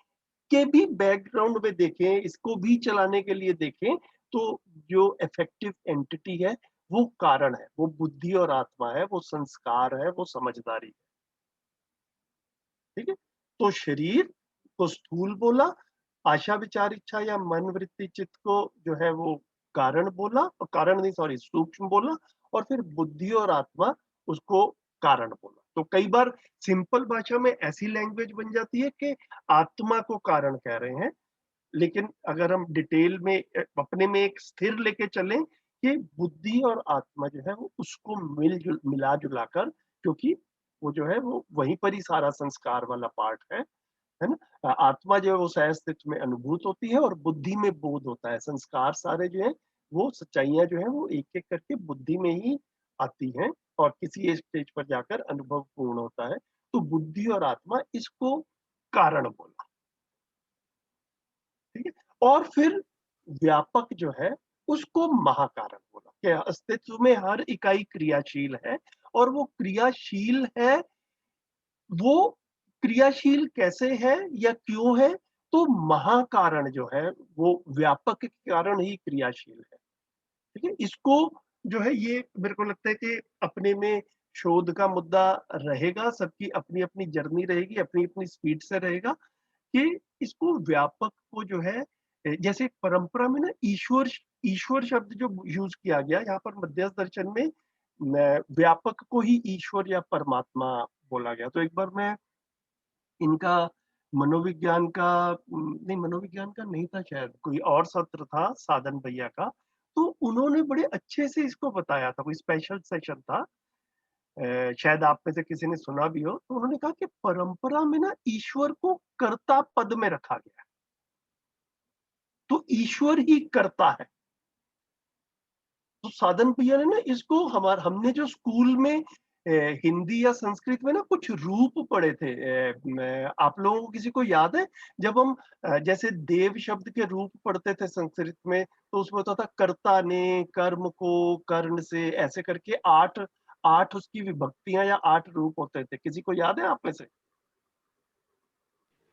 के भी बैकग्राउंड में देखें, इसको भी चलाने के लिए देखें, तो जो इफेक्टिव एंटिटी है वो कारण है, वो बुद्धि और आत्मा है, वो संस्कार है, वो समझदारी है। ठीक है, तो शरीर को स्थूल बोला, आशा विचार इच्छा या मन वृत्ति चित्त को जो है वो कारण बोला, और कारण नहीं सॉरी सूक्ष्म बोला, और फिर बुद्धि और आत्मा उसको कारण बोला। तो कई बार सिंपल भाषा में ऐसी लैंग्वेज बन जाती है कि आत्मा को कारण कह रहे हैं, लेकिन अगर हम डिटेल में अपने में एक स्थिर लेके चलें कि बुद्धि और आत्मा जो है वो उसको मिला जुला कर, क्योंकि वो जो है वो वहीं पर ही सारा संस्कार वाला पार्ट है ना। आत्मा जो है वो सहअस्तित्व में अनुभूत होती है और बुद्धि में बोध होता है। संस्कार सारे जो है वो सच्चाइयां जो है वो एक एक करके बुद्धि में ही आती हैं, और किसी एक स्टेज पर जाकर अनुभव पूर्ण होता है। तो बुद्धि और आत्मा, इसको कारण बोला। ठीक है, और फिर व्यापक जो है उसको महाकारक बोला कि अस्तित्व में हर इकाई क्रियाशील है, और वो क्रियाशील है, वो क्रियाशील कैसे है या क्यों है, तो महाकारण जो है वो व्यापक के कारण ही क्रियाशील है। ठीक है, इसको जो है ये मेरे को लगता है कि अपने में शोध का मुद्दा रहेगा, सबकी अपनी अपनी जर्नी रहेगी, अपनी अपनी स्पीड से रहेगा कि इसको व्यापक को जो है जैसे परंपरा में ना ईश्वर ईश्वर शब्द जो यूज किया गया यहाँ पर मध्यस्थ दर्शन में, व्यापक को ही ईश्वर या परमात्मा बोला गया। तो एक बार मैं इनका मनोविज्ञान का नहीं, मनोविज्ञान का नहीं था शायद, कोई और सत्र था साधन भैया का, तो उन्होंने बड़े अच्छे से इसको बताया था, कोई स्पेशल सेशन था, शायद आप में से किसी ने सुना भी हो। तो उन्होंने कहा कि परंपरा में ना ईश्वर को कर्ता पद में रखा गया है, तो ईश्वर ही करता है। तो साधन भैया ने ना इसको हमने जो स्कूल में हिंदी या संस्कृत में ना कुछ रूप पढ़े थे, आप लोगों को किसी को याद है जब हम जैसे देव शब्द के रूप पढ़ते थे संस्कृत में, तो उसमें होता था कर्ता ने, कर्म को, कर्ण से, ऐसे करके आठ आठ उसकी विभक्तियां या 8 रूप होते थे। किसी को याद है आप में से?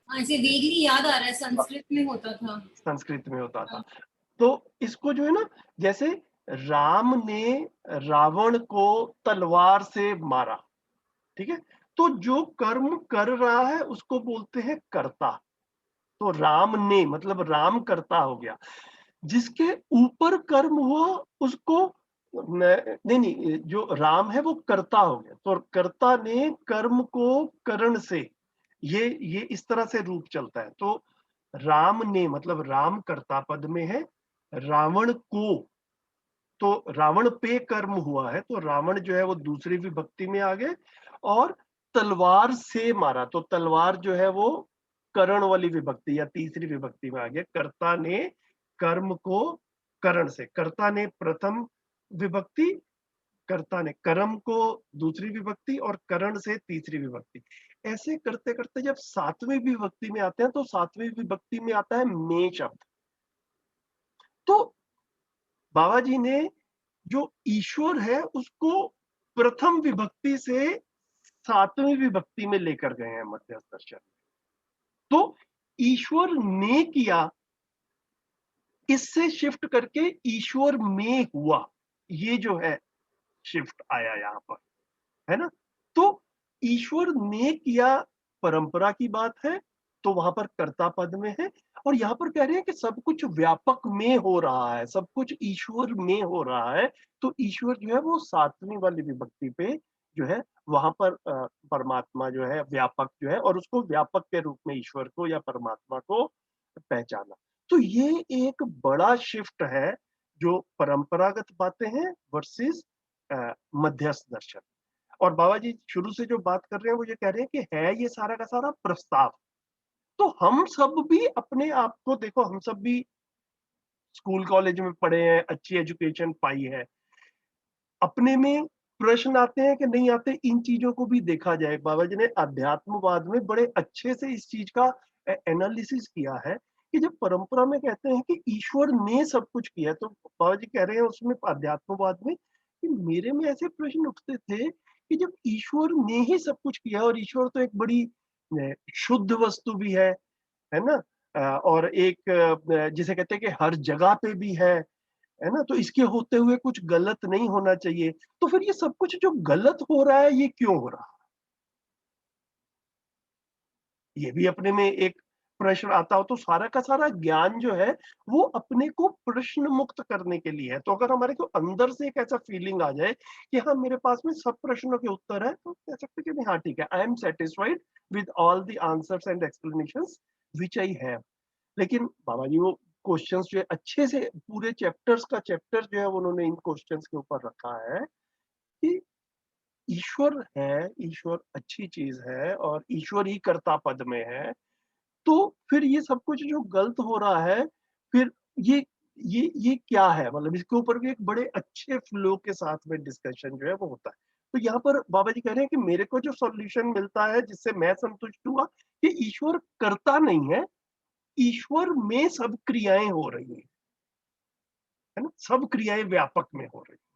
ऐसे वेगली याद आ रहा है, संस्कृत में होता था। संस्कृत में होता था। तो इसको जो है ना, जैसे राम ने रावण को तलवार से मारा, ठीक है, तो जो कर्म कर रहा है उसको बोलते हैं कर्ता। तो राम ने मतलब राम कर्ता हो गया। जिसके ऊपर कर्म हुआ उसको नहीं नहीं, जो राम है वो कर्ता हो गया। तो कर्ता ने कर्म को करण से, ये इस तरह से रूप चलता है। तो राम ने मतलब राम कर्ता पद में है, रावण को, तो रावण पे कर्म हुआ है, तो रावण जो है वो दूसरी विभक्ति में आ गए, और तलवार से मारा, तो तलवार जो है वो करण वाली विभक्ति या तीसरी विभक्ति में आ गया। कर्ता ने कर्म को करण से, कर्ता ने प्रथम विभक्ति, कर्ता ने कर्म को दूसरी विभक्ति और करण से तीसरी विभक्ति। ऐसे करते करते जब 7वीं विभक्ति में आते हैं तो 7वीं विभक्ति में आता है में शब्द। तो बाबा जी ने जो ईश्वर है उसको प्रथम विभक्ति से 7वीं विभक्ति में लेकर गए हैं मध्यस्थ दर्शन। तो ईश्वर ने किया, इससे शिफ्ट करके ईश्वर में हुआ, ये जो है शिफ्ट आया यहाँ पर, है ना। तो ईश्वर ने किया परंपरा की बात है, तो वहां पर कर्ता पद में है। और यहाँ पर कह रहे हैं कि सब कुछ व्यापक में हो रहा है, सब कुछ ईश्वर में हो रहा है। तो ईश्वर जो है वो 7वीं वाली विभक्ति पे जो है वहां पर परमात्मा जो है व्यापक जो है, और उसको व्यापक के रूप में ईश्वर को या परमात्मा को पहचाना। तो ये एक बड़ा शिफ्ट है जो परंपरागत बातें हैं वर्सेस मध्यस्थ दर्शन। और बाबा जी शुरू से जो बात कर रहे हैं वो ये कह रहे हैं कि है ये सारा का सारा प्रस्ताव। तो हम सब भी अपने आप को देखो, हम सब भी स्कूल कॉलेज में पढ़े हैं, अच्छी एजुकेशन पाई है, अपने में प्रश्न आते हैं कि नहीं आते, इन चीजों को भी देखा जाए। बाबा जी ने अध्यात्मवाद में बड़े अच्छे से इस चीज का एनालिसिस किया है कि जब परंपरा में कहते हैं कि ईश्वर ने सब कुछ किया, तो बाबा जी कह रहे हैं उसमें अध्यात्मवाद में कि मेरे में ऐसे प्रश्न उठते थे कि जब ईश्वर ने ही सब कुछ किया, और ईश्वर तो एक बड़ी शुद्ध वस्तु भी है ना, और एक जिसे कहते हैं कि हर जगह पे भी है ना, तो इसके होते हुए कुछ गलत नहीं होना चाहिए। तो फिर ये सब कुछ जो गलत हो रहा है ये क्यों हो रहा है, ये भी अपने में एक प्रश्न आता हो। तो सारा का सारा ज्ञान जो है वो अपने को प्रश्न मुक्त करने के लिए है। तो अगर हमारे को अंदर से एक ऐसा फीलिंग आ जाए कि हाँ मेरे पास में सब प्रश्नों के उत्तर है, तो कह सकते कि नहीं हाँ ठीक है, I am satisfied with all the answers and explanations which I have. लेकिन बाबा जी वो क्वेश्चंस जो है अच्छे से पूरे चैप्टर्स का चैप्टर जो है उन्होंने इन क्वेश्चंस के ऊपर रखा है कि ईश्वर है, ईश्वर अच्छी चीज है और ईश्वर ही कर्ता पद में है। तो फिर ये सब कुछ जो गलत हो रहा है, फिर ये ये क्या है, मतलब इसके ऊपर भी एक बड़े अच्छे फ्लो के साथ में डिस्कशन जो है वो होता है। तो यहाँ पर बाबा जी कह रहे हैं कि मेरे को जो सॉल्यूशन मिलता है जिससे मैं संतुष्ट हुआ कि ईश्वर करता नहीं है, ईश्वर में सब क्रियाएं हो रही है ना, सब क्रियाएं व्यापक में हो रही हैं।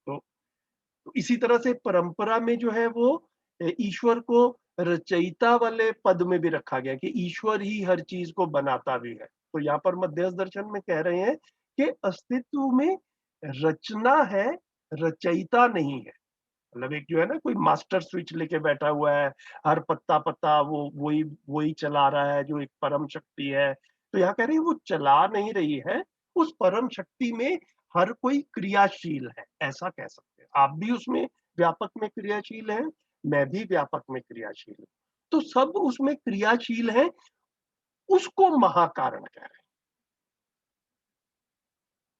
तो इसी तरह से परंपरा में जो है वो ईश्वर को रचयिता वाले पद में भी रखा गया कि ईश्वर ही हर चीज को बनाता भी है। तो यहाँ पर मध्यस्थ दर्शन में कह रहे हैं कि अस्तित्व में रचना है, रचयिता नहीं है। मतलब एक जो है ना कोई मास्टर स्विच लेके बैठा हुआ है, हर पत्ता पत्ता वो वही वही चला रहा है, जो एक परम शक्ति है। तो यहाँ कह रहे हैं वो चला नहीं रही है, उस परम शक्ति में हर कोई क्रियाशील है, ऐसा कह सकते हैं। आप भी उसमें व्यापक में क्रियाशील हैं, मैं भी व्यापक में क्रियाशील हूँ। तो सब उसमें क्रियाशील हैं, उसको महाकारण कह रहे हैं,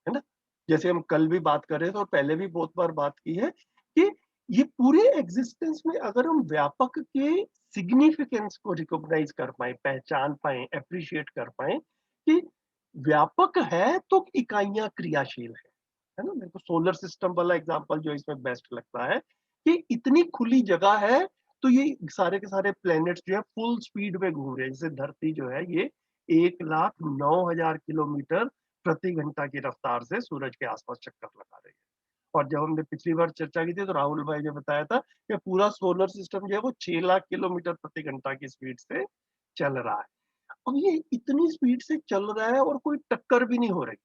है ना? जैसे हम कल भी बात कर रहे थे और पहले भी बहुत बार बात की है कि ये पूरे एग्जिस्टेंस में अगर हम व्यापक के सिग्निफिकेंस को रिकॉग्नाइज कर पाए, पहचान पाए, एप्रिशिएट कर पाए कि व्यापक है तो इकाइयां क्रियाशील है ना? मेरे को सोलर सिस्टम वाला एग्जांपल जो इसमें बेस्ट लगता है कि इतनी खुली जगह है तो ये सारे के सारे प्लैनेट्स जो है फुल स्पीड में घूम रहे हैं। जैसे धरती जो है ये 1,09,000 किलोमीटर प्रति घंटा की रफ्तार से सूरज के आसपास चक्कर लगा रही है। और जब हमने पिछली बार चर्चा की थी तो राहुल भाई ने बताया था कि पूरा सोलर सिस्टम जो है वो 6 लाख किलोमीटर प्रति घंटा की स्पीड से चल रहा है। अब ये इतनी स्पीड से चल रहा है और कोई टक्कर भी नहीं हो रही।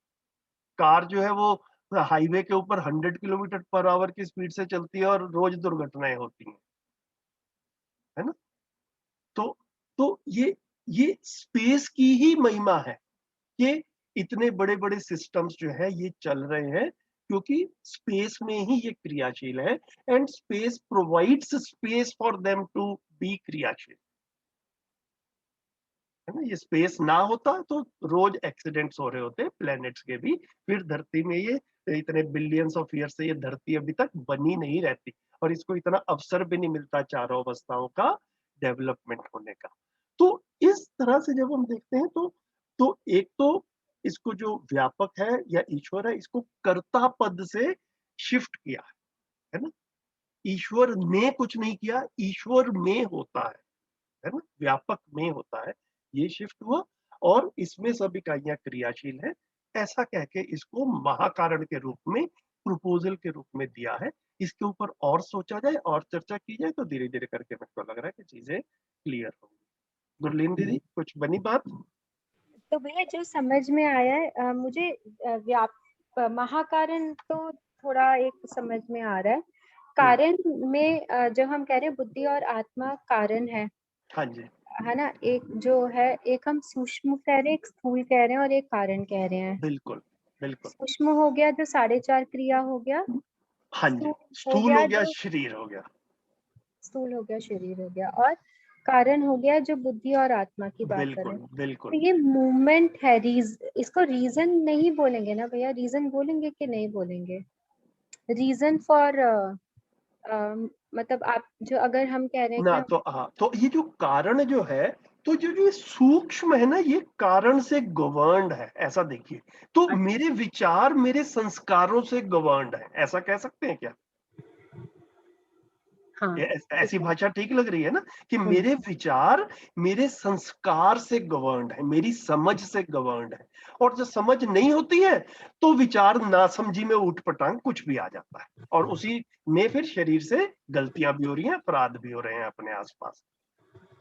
कार जो है वो हाईवे के ऊपर 100 किलोमीटर पर आवर की स्पीड से चलती है और रोज दुर्घटनाएं होती हैं, है ना? तो ये स्पेस की ही महिमा है कि इतने बड़े बड़े सिस्टम्स जो है ये चल रहे हैं क्योंकि स्पेस में ही ये क्रियाशील है and space provides space for them to be क्रियाशील, है ना? ये स्पेस ना होता तो रोज एक्सीडेंट्स हो रहे होते प्लैनेट्स के भी, फिर धरती में ये इतने बिलियंस ऑफ ईयर से ये धरती अभी तक बनी नहीं रहती और इसको इतना अवसर भी नहीं मिलता चारों अवस्थाओं का डेवलपमेंट होने का। तो इस तरह से जब हम देखते हैं तो एक तो इसको जो व्यापक है या ईश्वर है इसको कर्ता पद से शिफ्ट किया है ना? ईश्वर ने कुछ नहीं किया, ईश्वर में होता है ना? व्यापक में होता है, ये शिफ्ट हुआ और इसमें सब इकाइयां क्रियाशील है, ऐसा कह के इसको महाकारण के रूप में प्रपोजल के रूप में दिया है। इसके ऊपर और सोचा जाए और चर्चा की जाए तो धीरे धीरे करके मेरे को लग रहा है कि चीजें क्लियर होंगी। गुरलीन दीदी कुछ बनी बात? तो भैया जो समझ में आया है मुझे महाकारण तो थोड़ा एक समझ में आ रहा है। कारण में जो हम कह रहे हैं बुद्धि और आत्मा कारण है, हाँ जी, है ना? एक जो है, एक हम सूक्ष्म कह रहे हैं, एक स्थूल कह रहे हैं और एक कारण कह रहे हैं। बिल्कुल बिल्कुल। सूक्ष्म हो गया जो 4.5 क्रिया हो गया, हाँ जी, स्थूल हो गया, शरीर हो गया, स्थूल हो गया, शरीर हो गया, और कारण हो गया जो बुद्धि और आत्मा की बात कर रहे बिल्कुल हैं। बिल्कुल। तो ये मूवमेंट है, इसको रीजन नहीं बोलेंगे ना भैया? रीजन बोलेंगे कि नहीं बोलेंगे? रीजन फॉर मतलब आप जो अगर हम कह रहे हैं कि ना तो हाँ, तो ये जो कारण जो है तो जो ये सूक्ष्म है ना ये कारण से गवर्न्ड है, ऐसा देखिए। तो मेरे विचार मेरे संस्कारों से गवर्न्ड है, ऐसा कह सकते हैं क्या? हाँ, ऐसी भाषा ठीक लग रही है ना कि मेरे विचार मेरे संस्कार से गवर्न्ड है, मेरी समझ से गवर्न्ड है। और जब समझ नहीं होती है तो विचार नासमझी में उठपटांग कुछ भी आ जाता है और उसी में फिर शरीर से गलतियां भी हो रही हैं, अपराध भी हो रहे हैं अपने आसपास।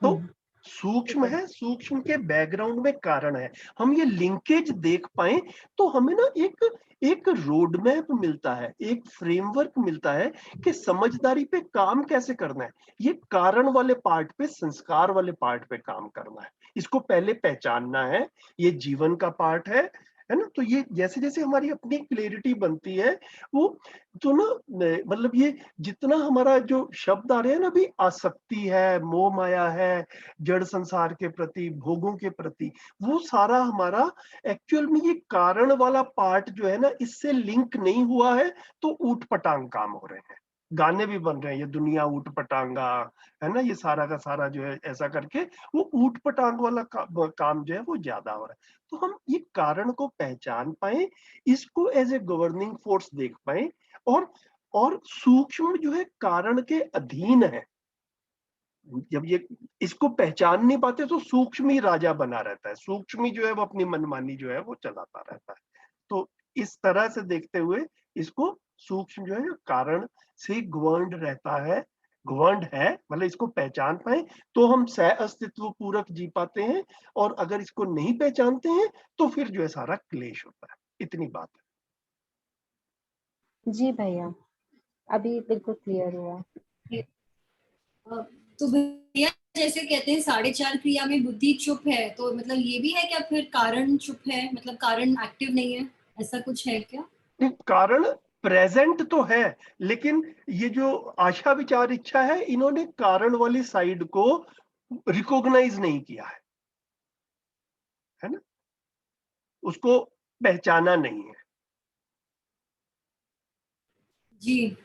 तो सूक्ष्म है, सूक्ष्म के बैकग्राउंड में कारण है। हम ये लिंकेज देख पाए तो हमें ना एक रोड मैप मिलता है, एक फ्रेमवर्क मिलता है कि समझदारी पे काम कैसे करना है। ये कारण वाले पार्ट पे, संस्कार वाले पार्ट पे काम करना है, इसको पहले पहचानना है, ये जीवन का पार्ट है ना? तो ये जैसे जैसे हमारी अपनी क्लैरिटी बनती है वो तो ना मतलब ये जितना हमारा जो शब्द आ रहे हैं ना अभी, आसक्ति है, मोह माया है, जड़ संसार के प्रति, भोगों के प्रति, वो सारा हमारा एक्चुअल में ये कारण वाला पार्ट जो है ना इससे लिंक नहीं हुआ है तो ऊट पटांग काम हो रहे हैं। गाने भी बन रहे हैं, ये दुनिया ऊट पटांगा, है ना? ये सारा का सारा जो है ऐसा करके वो ऊट पटांग वाला काम जो है वो ज्यादा हो रहा है। तो हम ये कारण को पहचान पाए, इसको एज ए गवर्निंग फोर्स देख पाए और सूक्ष्म जो है कारण के अधीन है। जब ये इसको पहचान नहीं पाते तो सूक्ष्म ही राजा बना रहता है, सूक्ष्म ही जो है वो अपनी मनमानी जो है वो चलाता रहता है। तो इस तरह से देखते हुए इसको सूक्ष्म जो है कारण से गवर्न्ड रहता है, गवर्न्ड है, मतलब इसको पहचान पाए तो हम सह अस्तित्व पूरक जी पाते हैं और अगर इसको नहीं पहचानते हैं तो फिर जो है सारा क्लेश होता है। इतनी बात है। जी भैया, अभी बिल्कुल क्लियर हुआ। तो भैया जैसे कहते हैं 4.5 क्रिया में बुद्धि चुप है, तो मतलब ये भी है क्या फिर कारण चुप है, मतलब कारण एक्टिव नहीं है, ऐसा कुछ है क्या? कारण प्रेजेंट तो है, लेकिन ये जो आशा विचार इच्छा है, इन्होंने कारण वाली साइड को रिकॉग्नाइज नहीं किया है ना, उसको पहचाना नहीं है। जी।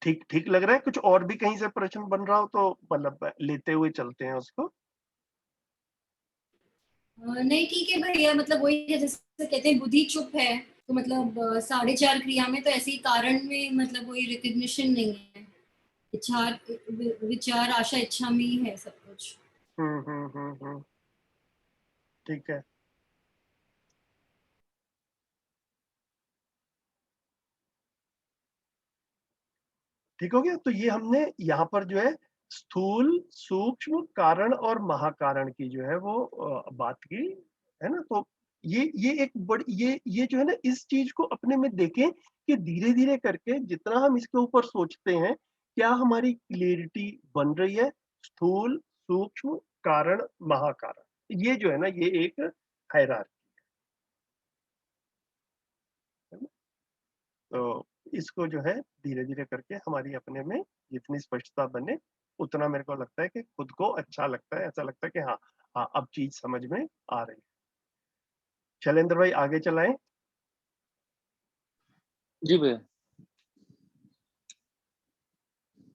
ठीक ठीक लग रहा है? कुछ और भी कहीं से प्रश्न बन रहा हो तो मतलब लेते हुए चलते हैं उसको। नहीं ठीक है भैया, मतलब वही है जैसे कहते हैं बुद्धि चुप है, तो मतलब 4.5 क्रिया में तो ऐसे ही कारण में मतलब वही रिकग्निशन नहीं है, विचार आशा इच्छा में ही है सब कुछ। ठीक है। ठीक हो गया। तो ये हमने यहाँ पर जो है स्थूल, सूक्ष्म, कारण और महाकारण की जो है वो बात की है ना। तो ये एक बड़ी ये जो है ना, इस चीज को अपने में देखें कि धीरे धीरे करके जितना हम इसके ऊपर सोचते हैं, क्या हमारी क्लियरिटी बन रही है। स्थूल, सूक्ष्म, कारण, महाकारण, ये जो है ना, ये एक हायरार्की है ना। तो इसको जो है धीरे धीरे करके हमारी अपने में जितनी स्पष्टता बने, उतना मेरे को लगता है कि खुद को अच्छा लगता है, ऐसा लगता है कि हाँ हाँ अब चीज समझ में आ रही है। शैलेंद्र भाई आगे चलाएं। जी भैया।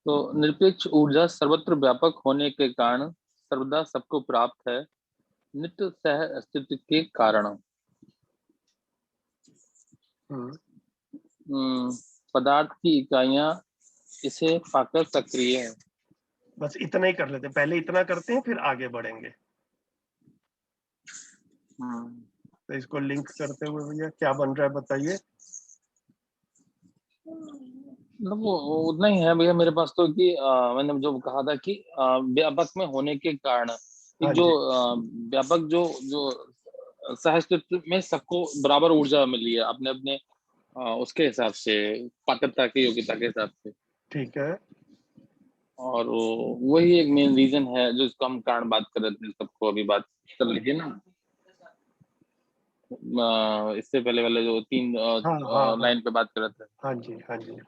तो निरपेक्ष ऊर्जा सर्वत्र व्यापक होने के कारण सर्वदा सबको प्राप्त है, नित्य सह अस्तित्व के कारण। पदार्थ की इकाइयां इसे पाकर सक्रिय है। बस इतना ही कर लेते हैं, पहले इतना करते हैं फिर आगे बढ़ेंगे। तो इसको लिंक करते हुए भैया क्या बन रहा है बताइए। मतलब वो उतना ही है भैया मेरे पास तो कि मैंने जो कहा था कि व्यापक में होने के कारण हाँ जो जी। व्यापक जो जो सहअस्तित्व में सबको बराबर ऊर्जा मिली है अपने अपने उसके हिसाब से, पात्रता की योग्यता के हिसाब से। ठीक है। और वही एक मेन रीजन है जो इसको हम कारण बात कर रहे थे, सबको अभी बात कर लीजिए ना। इससे पहले वाले जो 3 हाँ हाँ हाँ लाइन पे बात कर रहे थे, हाँ जी हाँ जी।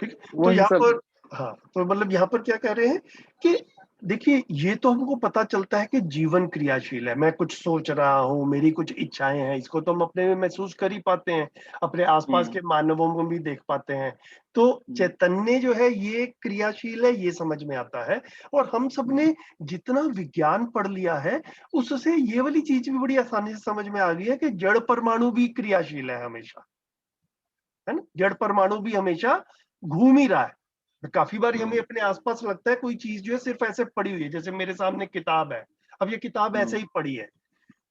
ठीक। तो वही यहाँ सब। पर हाँ, तो मतलब यहाँ पर क्या कह रहे हैं कि देखिए, ये तो हमको पता चलता है कि जीवन क्रियाशील है, मैं कुछ सोच रहा हूँ, मेरी कुछ इच्छाएं हैं, इसको तो हम अपने में महसूस कर ही पाते हैं, अपने आसपास के मानवों में भी देख पाते हैं। तो चैतन्य जो है ये क्रियाशील है, ये समझ में आता है। और हम सबने जितना विज्ञान पढ़ लिया है, उससे ये वाली चीज भी बड़ी आसानी से समझ में आ गई है कि जड़ परमाणु भी क्रियाशील है हमेशा, है ना। जड़ परमाणु भी हमेशा घूम ही रहा है। काफी बार हमें अपने आसपास लगता है कोई चीज जो है सिर्फ ऐसे पड़ी हुई है, जैसे मेरे सामने किताब है, अब ये किताब ऐसे ही पड़ी है।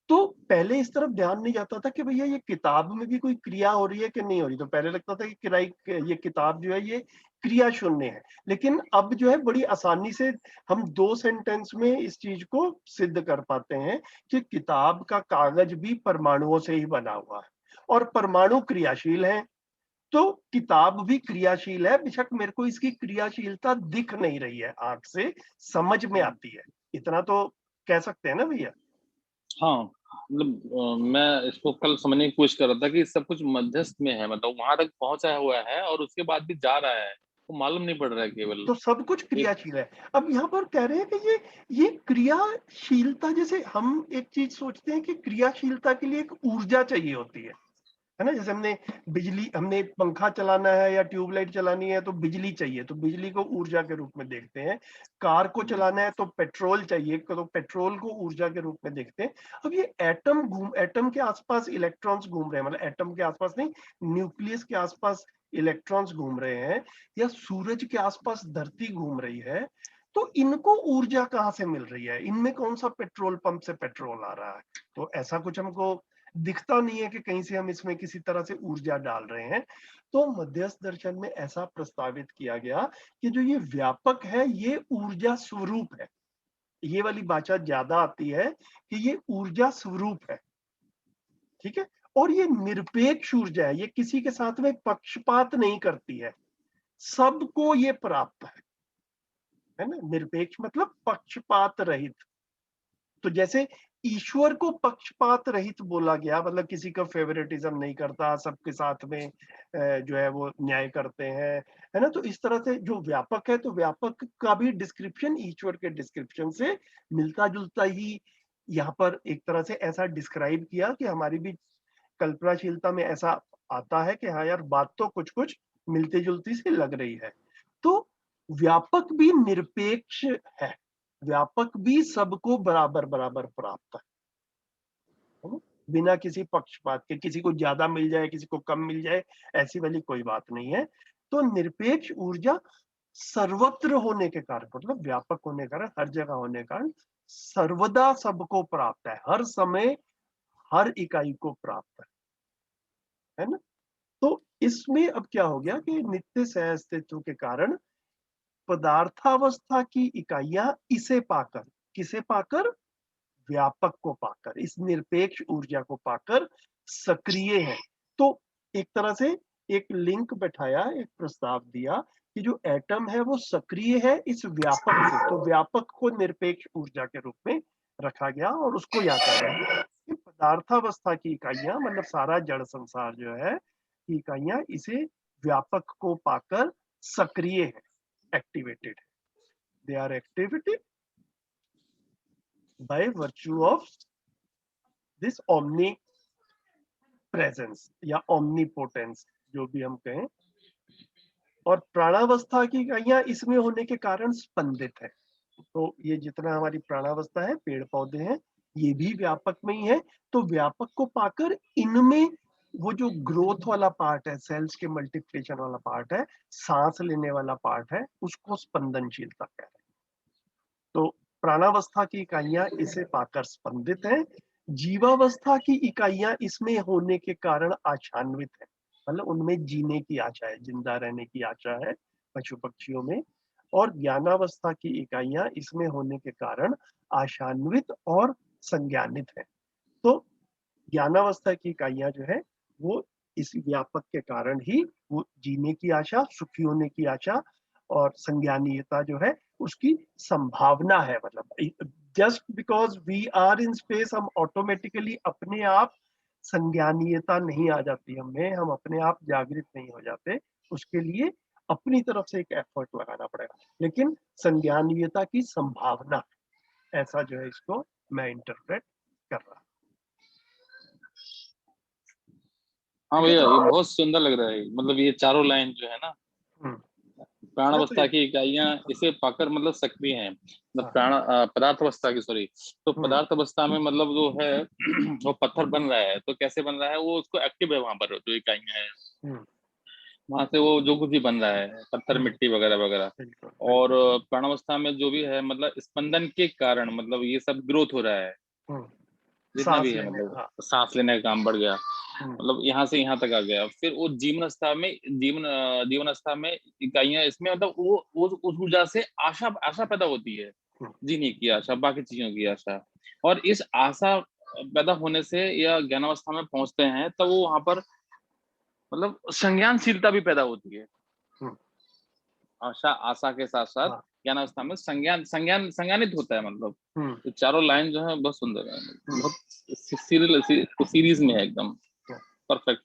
तो पहले इस तरफ ध्यान नहीं जाता था कि भैया ये किताब में भी कोई क्रिया हो रही है कि नहीं हो रही। तो पहले लगता था कि ये किताब जो है ये क्रिया शून्य है। लेकिन अब जो है बड़ी आसानी से हम 2 सेंटेंस में इस चीज को सिद्ध कर पाते हैं कि किताब का कागज भी परमाणुओं से ही बना हुआ है और परमाणु क्रियाशील है। तो किताब भी क्रियाशील है, बेशक मेरे को इसकी क्रियाशीलता दिख नहीं रही है, आंख से समझ में आती है, इतना तो कह सकते हैं ना भैया। हाँ, मतलब मैं इसको कल समझने की कोशिश कर रहा था कि सब कुछ मध्यस्थ में है, मतलब वहां तक पहुंचा हुआ है और उसके बाद भी जा रहा है, तो मालूम नहीं पड़ रहा है केवल तो सब कुछ एक। क्रियाशील है। अब यहाँ पर कह रहे हैं कि ये क्रियाशीलता, जैसे हम एक चीज सोचते हैं कि क्रियाशीलता के लिए एक ऊर्जा चाहिए होती है ना। जैसे हमने पंखा चलाना है या ट्यूबलाइट चलानी है तो बिजली चाहिए, तो बिजली को ऊर्जा के रूप में देखते हैं। कार को चलाना है तो पेट्रोल चाहिए, तो पेट्रोल को ऊर्जा के रूप में देखते हैं। अब ये एटम के आसपास इलेक्ट्रॉन्स घूम रहे हैं, मतलब एटम के आसपास नहीं, न्यूक्लियस के आसपास इलेक्ट्रॉन्स घूम रहे हैं, या सूरज के आसपास धरती घूम रही है। तो इनको ऊर्जा कहाँ से मिल रही है, इनमें कौन सा पेट्रोल पंप से पेट्रोल आ रहा है। तो ऐसा कुछ हमको दिखता नहीं है कि कहीं से हम इसमें किसी तरह से ऊर्जा डाल रहे हैं। तो मध्यस्थ दर्शन में ऐसा प्रस्तावित किया गया कि जो ये व्यापक है ये ऊर्जा स्वरूप है। ये वाली भाषा ज्यादा आती है कि ये ऊर्जा स्वरूप है, ठीक है। और ये निरपेक्ष ऊर्जा है, ये किसी के साथ में पक्षपात नहीं करती है, सबको ये प्राप्त है ना। निरपेक्ष मतलब पक्षपात रहित। तो जैसे ईश्वर को पक्षपात रहित बोला गया, मतलब किसी का फेवरेटिज्म नहीं करता, सबके साथ में जो है वो न्याय करते हैं, है ना। तो इस तरह से जो व्यापक है, तो व्यापक का भी डिस्क्रिप्शन ईश्वर के डिस्क्रिप्शन से मिलता जुलता ही यहाँ पर एक तरह से ऐसा डिस्क्राइब किया कि हमारी भी कल्पनाशीलता में ऐसा आता है कि हाँ यार, बात तो कुछ कुछ मिलती जुलती सी लग रही है। तो व्यापक भी निरपेक्ष है, व्यापक भी सबको बराबर बराबर प्राप्त है ना? बिना किसी पक्षपात के, किसी को ज्यादा मिल जाए किसी को कम मिल जाए, ऐसी वाली कोई बात नहीं है। तो निरपेक्ष ऊर्जा सर्वत्र होने के कारण, मतलब व्यापक होने के कारण, हर जगह होने के कारण सर्वदा सबको प्राप्त है, हर समय हर इकाई को प्राप्त है ना। तो इसमें अब क्या हो गया कि नित्य सह अस्तित्व के कारण पदार्थावस्था की इकाइयां इसे पाकर, किसे पाकर, व्यापक को पाकर, इस निरपेक्ष ऊर्जा को पाकर सक्रिय है। तो एक तरह से एक लिंक बैठाया, एक प्रस्ताव दिया कि जो एटम है वो सक्रिय है इस व्यापक से, तो व्यापक को निरपेक्ष ऊर्जा के रूप में रखा गया और उसको याद किया कि पदार्थावस्था की इकाइयां, मतलब सारा जड़ संसार जो है की इकाइयां इसे व्यापक को पाकर सक्रिय है, एक्टिवेटेड है, they are activated by virtue of this omni presence या omnipotence, जो भी हम कहें। और प्राणावस्था की इकाइयां इसमें होने के कारण स्पंदित है। तो ये जितना हमारी प्राणावस्था है, पेड़ पौधे हैं, ये भी व्यापक में ही है। तो व्यापक को पाकर इनमें वो जो ग्रोथ वाला पार्ट है, सेल्स के मल्टीप्लिकेशन वाला पार्ट है, सांस लेने वाला पार्ट है, उसको स्पंदनशीलता कह रहे हैं। तो प्राणावस्था की इकाइयां इसे पाकर स्पंदित हैं, जीवावस्था की इकाइयां इसमें होने के कारण आशान्वित है, मतलब उनमें जीने की आशा है, जिंदा रहने की आशा है पशु पक्षियों में। और ज्ञानावस्था की इकाइयां इसमें होने के कारण आशान्वित और संज्ञानित है। तो ज्ञानावस्था की इकाइयां जो है वो इस व्यापक के कारण ही वो जीने की आशा, सुखी होने की आशा और संज्ञानीयता जो है उसकी संभावना है। मतलब just because we are in space, हम ऑटोमेटिकली अपने आप संज्ञानीयता नहीं आ जाती हमें, हम अपने आप जागृत नहीं हो जाते, उसके लिए अपनी तरफ से एक एफर्ट लगाना पड़ेगा, लेकिन संज्ञानीयता की संभावना, ऐसा जो है इसको मैं इंटरप्रेट कर रहा। हाँ भैया, ये बहुत सुंदर लग रहा है। मतलब ये चारों लाइन जो है ना, प्राणावस्था की इकाइयां इसे पाकर मतलब सक्रिय हैं, मतलब पदार्थावस्था की, सॉरी, तो पदार्थावस्था में मतलब जो है वो पत्थर बन रहा है, तो कैसे बन रहा है, वो उसको एक्टिव है, वहां पर जो इकाइयां है वहां से वो जो कुछ भी बन रहा है, पत्थर, मिट्टी वगैरह वगैरह। और प्राणावस्था में जो भी है मतलब स्पंदन के कारण मतलब ये सब ग्रोथ हो रहा है, जितना भी है, मतलब सांस लेने का काम बढ़ गया, मतलब यहाँ से यहाँ तक आ गया। फिर वो जीवन अवस्था में इकाइयां इसमें मतलब वो उस ऊर्जा से आशा पैदा होती है, जीने की आशा, बाकी चीजों की आशा। और इस आशा पैदा होने से या ज्ञानावस्था में पहुंचते हैं तो वो वहां पर मतलब संज्ञानशीलता भी पैदा होती है। आशा के साथ साथ ज्ञानावस्था में संज्ञानित होता है। मतलब तो चारों लाइन जो है बहुत सुंदर है, बहुत सीरीज में है, एकदम परफेक्ट।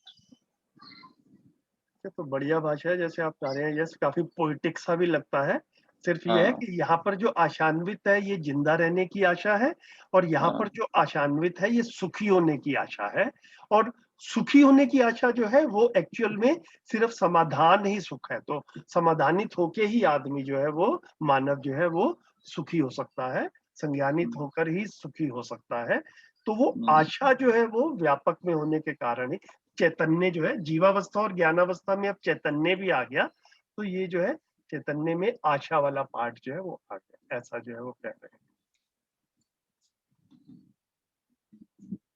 तो बढ़िया भाषा है जैसे आप कह रहे हैं, यस, काफी पोइटिक सा भी लगता है। सिर्फ ये है कि यहाँ पर जो आशान्वित है ये जिंदा रहने की आशा है, और यहाँ पर जो आशान्वित है ये सुखी होने की आशा है। और सुखी होने की आशा जो है वो एक्चुअल में सिर्फ समाधान ही सुख है। तो समाधानित होके ही आदमी जो है वो, मानव जो है वो सुखी हो सकता है, संज्ञानित होकर ही सुखी हो सकता है। तो वो आशा जो है वो व्यापक में होने के कारण ही चैतन्य जो है, जीवावस्था और ज्ञानावस्था में अब चैतन्य भी आ गया, तो ये जो है चैतन्य में आशा वाला पार्ट जो है वो आ गया, ऐसा जो है वो कह रहे हैं।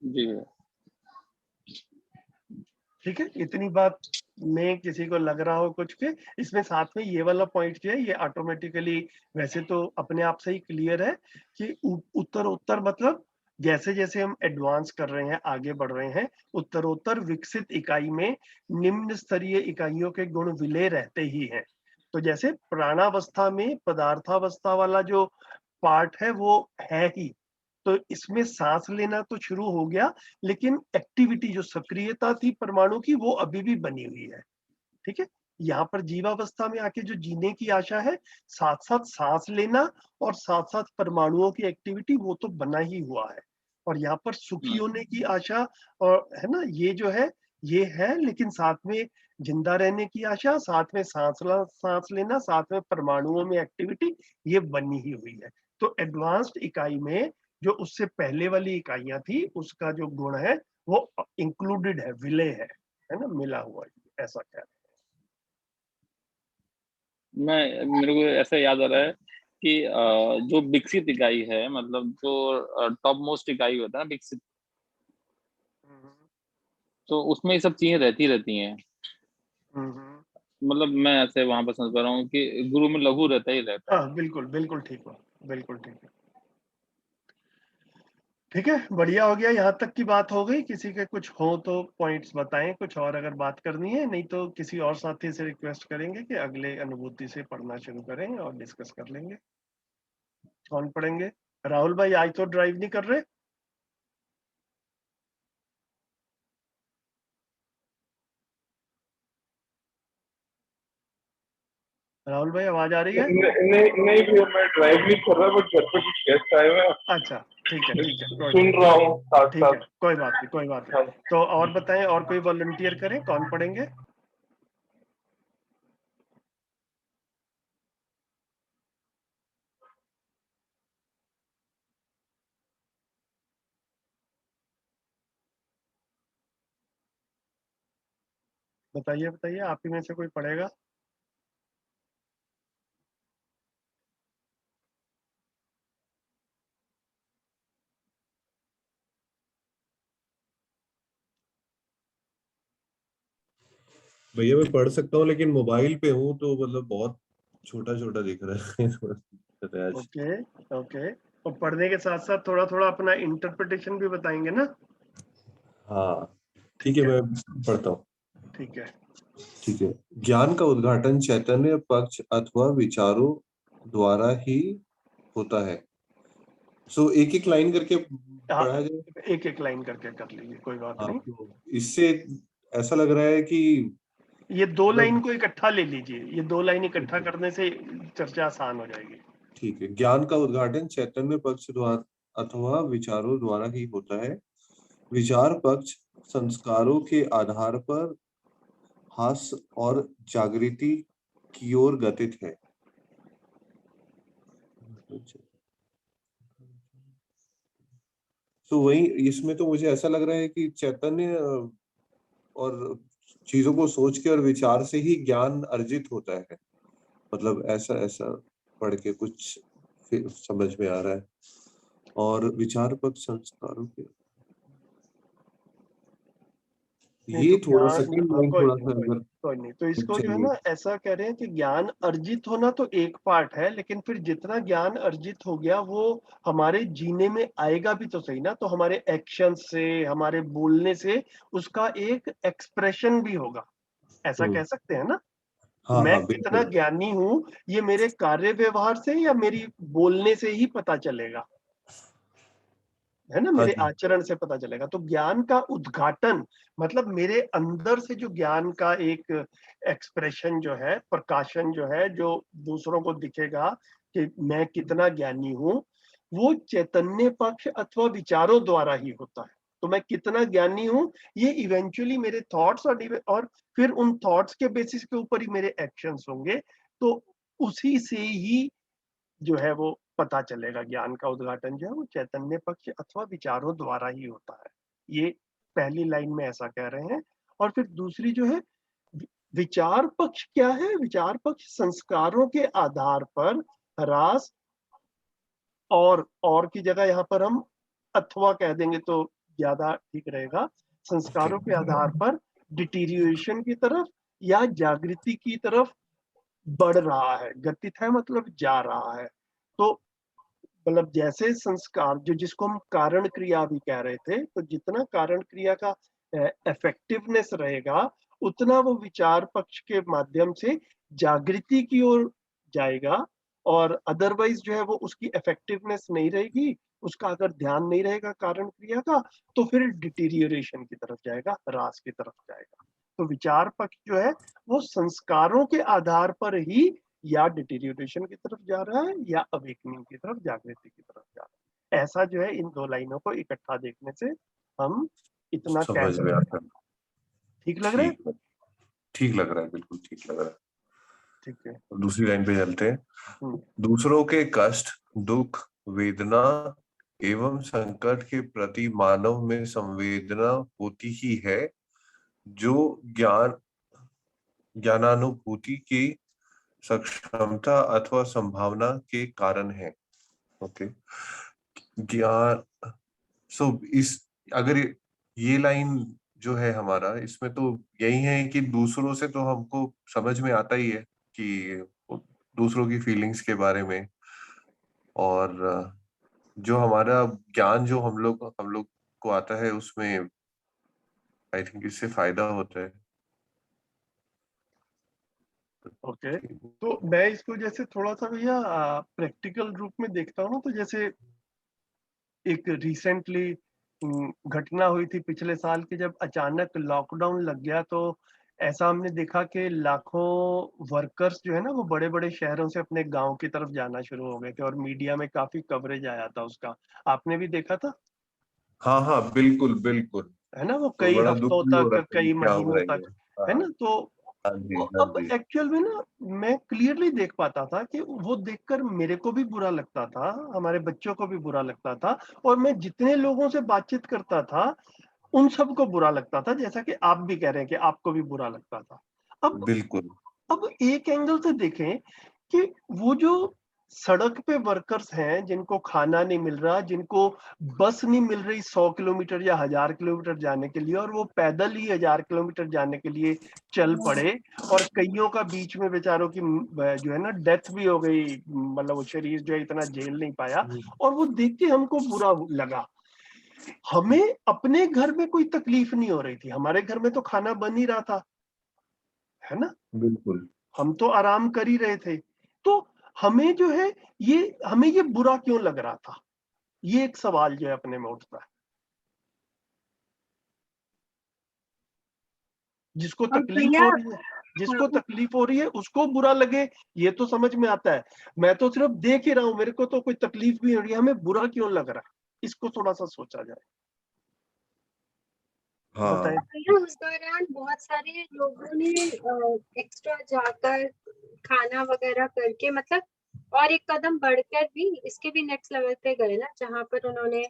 जी ठीक है, इतनी बात में किसी को लग रहा हो कुछ के, इसमें साथ में ये वाला पॉइंट जो है ये ऑटोमेटिकली वैसे तो अपने आप से ही क्लियर है कि उत्तर मतलब जैसे जैसे हम एडवांस कर रहे हैं, आगे बढ़ रहे हैं, उत्तरोत्तर विकसित इकाई में निम्न स्तरीय इकाइयों के गुण विलय रहते ही हैं। तो जैसे प्राणावस्था में पदार्थावस्था वाला जो पार्ट है वो है ही, तो इसमें सांस लेना तो शुरू हो गया, लेकिन एक्टिविटी जो सक्रियता थी परमाणु की वो अभी भी बनी हुई है। ठीक है, यहाँ पर जीवावस्था में आके जो जीने की आशा है, साथ साथ सांस लेना और साथ साथ परमाणुओं की एक्टिविटी वो तो बना ही हुआ है। और यहाँ पर सुखी होने की आशा और है ना, ये जो है ये है, लेकिन साथ में जिंदा रहने की आशा, साथ में सांस लेना, साथ में परमाणुओं में एक्टिविटी, ये बनी ही हुई है। तो एडवांस्ड इकाई में जो उससे पहले वाली इकाइयां थी उसका जो गुण है वो इंक्लूडेड है, विलय है ना, मिला हुआ है, ऐसा कह रहे हैं। मेरे को ऐसा याद आ रहा है कि जो विकसित इकाई है, मतलब जो टॉप मोस्ट इकाई होता है ना विकसित, तो उसमें ये सब चीजें रहती हैं। मतलब मैं ऐसे वहां पर समझ पा रहा हूँ कि गुरु में लघु रहता ही रहता है। हाँ बिल्कुल बिल्कुल ठीक है, बिल्कुल ठीक है। ठीक है, बढ़िया हो गया, यहाँ तक की बात हो गई। किसी के कुछ हो तो पॉइंट्स बताएं, कुछ और अगर बात करनी है, नहीं तो किसी और साथी से रिक्वेस्ट करेंगे कि अगले अनुभूति से पढ़ना शुरू करें और डिस्कस कर लेंगे। कौन पढ़ेंगे? राहुल भाई आज तो ड्राइव नहीं कर रहे? राहुल भाई आवाज आ रही है? नहीं भैया, मैं ड्राइव नहीं कर रहा, बट घर पे कुछ गेस्ट आए हुए हैं। अच्छा ठीक है, सुन रहा हूँ साथ ठीक है, साथ। कोई बात नहीं, कोई बात नहीं। तो और बताएं, और कोई वॉलंटियर करें, कौन पढ़ेंगे? बताइए बताइए, आप ही में से कोई पढ़ेगा? भैया मैं पढ़ सकता हूँ, लेकिन मोबाइल पे हूँ तो मतलब बहुत छोटा छोटा दिख रहा है। ओके ओके, और पढ़ने के साथ साथ थोड़ा थोड़ा अपना इंटरप्रिटेशन भी बताएंगे ना? हाँ ठीक है, मैं पढ़ता हूँ। ठीक है। ठीक है। ज्ञान का उद्घाटन चैतन्य पक्ष अथवा विचारों द्वारा ही होता है। सो एक एक लाइन करके पढ़ा जाए। एक एक लाइन करके कर लीजिए, कोई बात नहीं। तो इससे ऐसा लग रहा है कि ये दो लाइन को इकट्ठा ले लीजिए, ये दो लाइन इकट्ठा करने से चर्चा आसान हो जाएगी। ठीक है। ज्ञान का उद्घाटन चैतन्य पक्ष द्वारा अथवा विचारों द्वारा ही होता है। विचार पक्ष संस्कारों के आधार पर हास और जागृति की ओर गतित है। तो वही इसमें तो मुझे ऐसा लग रहा है कि चैतन्य और चीजों को सोच के और विचार से ही ज्ञान अर्जित होता है। मतलब ऐसा ऐसा पढ़ के कुछ समझ में आ रहा है। और विचार पक्ष संस्कारों के, ये तो थोड़ा सा थोड़ा सा अगर कोई नहीं, तो इसको जो है ना ऐसा कह रहे हैं कि ज्ञान अर्जित होना तो एक पार्ट है, लेकिन फिर जितना ज्ञान अर्जित हो गया वो हमारे जीने में आएगा भी तो सही ना, तो हमारे एक्शन से, हमारे बोलने से उसका एक एक्सप्रेशन भी होगा, ऐसा कह सकते हैं ना? हाँ मैं हाँ कितना बिल्कुल। ज्ञानी हूं ये मेरे कार्य व्यवहार से या मेरी बोलने से ही पता चलेगा, है ना, हाँ मेरे जी। आचरण से पता चलेगा। तो ज्ञान का उद्घाटन मतलब मेरे अंदर से जो ज्ञान का एक एक्सप्रेशन जो है, प्रकाशन जो है, जो दूसरों को दिखेगा कि मैं कितना ज्ञानी हूं, वो चैतन्य पक्ष अथवा विचारों द्वारा ही होता है। तो मैं कितना ज्ञानी हूं ये इवेंचुअली मेरे थॉट्स और फिर उन थॉट्स के बेसिस के ऊपर ही मेरे एक्शंस होंगे, तो उसी से ही जो है वो पता चलेगा। ज्ञान का उद्घाटन जो है वो चैतन्य पक्ष अथवा विचारों द्वारा ही होता है, ये पहली लाइन में ऐसा कह रहे हैं। और फिर दूसरी जो है विचार पक्ष क्या है? विचार पक्ष संस्कारों के आधार पर ह्रास, और की जगह यहाँ पर हम अथवा कह देंगे तो ज्यादा ठीक रहेगा, संस्कारों के आधार पर डिटीरिएशन की तरफ या जागृति की तरफ बढ़ रहा है। गतित है मतलब जा रहा है। तो मतलब जैसे संस्कार जो जिसको हम कारण क्रिया भी कह रहे थे, तो जितना कारण क्रिया का इफेक्टिवनेस रहेगा उतना वो विचार पक्ष के माध्यम से जागृति की ओर जाएगा, और अदरवाइज जो है वो उसकी इफेक्टिवनेस नहीं रहेगी, उसका अगर ध्यान नहीं रहेगा कारण क्रिया का, तो फिर डिटीरियरेशन की तरफ जाएगा, ह्रास की तरफ जाएगा। तो विचार पक्ष जो है वो संस्कारों के आधार पर ही या डिटीरियरेशन की तरफ जा रहा है या अवेकनिंग की तरफ, जागृति की तरफ जा रहा है। ऐसा जो है इन दो लाइनों को इकट्ठा देखने से हम इतना कह समझ में सकते आता हैं। है। ठीक लग रहा है? ठीक लग रहा है, बिल्कुल ठीक लग रहा है। ठीक है। दूसरी लाइन पे चलते हैं। हम्म, दूसरों के कष्ट, दुख, वेदना एवं संकट के प्रति मानव में संवेदना होती ही है, जो ज्ञानानुभूति की सक्षमता अथवा संभावना के कारण है। ओके, ज्ञान। इस अगर ये लाइन जो है हमारा, इसमें तो यही है कि दूसरों से तो हमको समझ में आता ही है कि दूसरों की फीलिंग्स के बारे में, और जो हमारा ज्ञान जो हम लोग को आता है उसमें आई थिंक इससे फायदा होता है। ओके, तो मैं इसको जैसे थोड़ा सा भैया प्रैक्टिकल रूप में देखता हूँ ना, तो जैसे एक रिसेंटली घटना हुई थी पिछले साल के, जब अचानक लॉकडाउन लग गया, तो ऐसा हमने देखा कि लाखों वर्कर्स जो है ना वो बड़े बड़े शहरों से अपने गांव की तरफ जाना शुरू हो गए थे, और मीडिया में काफी कवरेज आया था उसका। आपने भी देखा था? हाँ हाँ, बिल्कुल बिल्कुल। है ना, वो तो कई बड़ा दुख हफ्तों भी हो तक, रहा था कि कई क्या हो महीनों रहा तक, है। है हाँ ना। तो हाँ जी, वो हाँ अब जी। एक्चुअल में ना मैं क्लियरली देख पाता था कि वो देखकर मेरे को भी बुरा लगता था, हमारे बच्चों को भी बुरा लगता था, और मैं जितने लोगों से बातचीत करता था उन सबको बुरा लगता था, जैसा कि आप भी कह रहे हैं कि आपको भी बुरा लगता था। अब बिल्कुल अब एक एंगल से देखें कि वो जो सड़क पे वर्कर्स हैं जिनको खाना नहीं मिल रहा, जिनको बस नहीं मिल रही 100 किलोमीटर या 1000 किलोमीटर जाने के लिए, और वो पैदल ही 1000 किलोमीटर जाने के लिए चल पड़े, और कईयों का बीच में बेचारों की जो है ना डेथ भी हो गई, मतलब वो शरीर जो है इतना झेल नहीं पाया, और वो देख के हमको बुरा लगा। हमें अपने घर में कोई तकलीफ नहीं हो रही थी, हमारे घर में तो खाना बन ही रहा था, है ना, बिल्कुल। हम तो आराम कर ही रहे थे। तो हमें जो है हमें ये बुरा क्यों लग रहा था, ये एक सवाल जो है अपने में उठता है। जिसको और तकलीफ भैया हो रही है, जिसको तकलीफ हो रही है उसको बुरा लगे, ये तो समझ में आता है। मैं तो सिर्फ देख ही रहा हूं, मेरे को तो कोई तकलीफ भी हो रही है, हमें बुरा क्यों लग रहा है, इसको थोड़ा सा सोचा जाए। हाँ बताएं। भैया उस दौरान बहुत सारे लोगों ने एक्स्ट्रा जाकर खाना वगैरह करके, मतलब और एक कदम बढ़कर भी इसके भी नेक्स्ट लेवल पे गए ना, जहाँ पर उन्होंने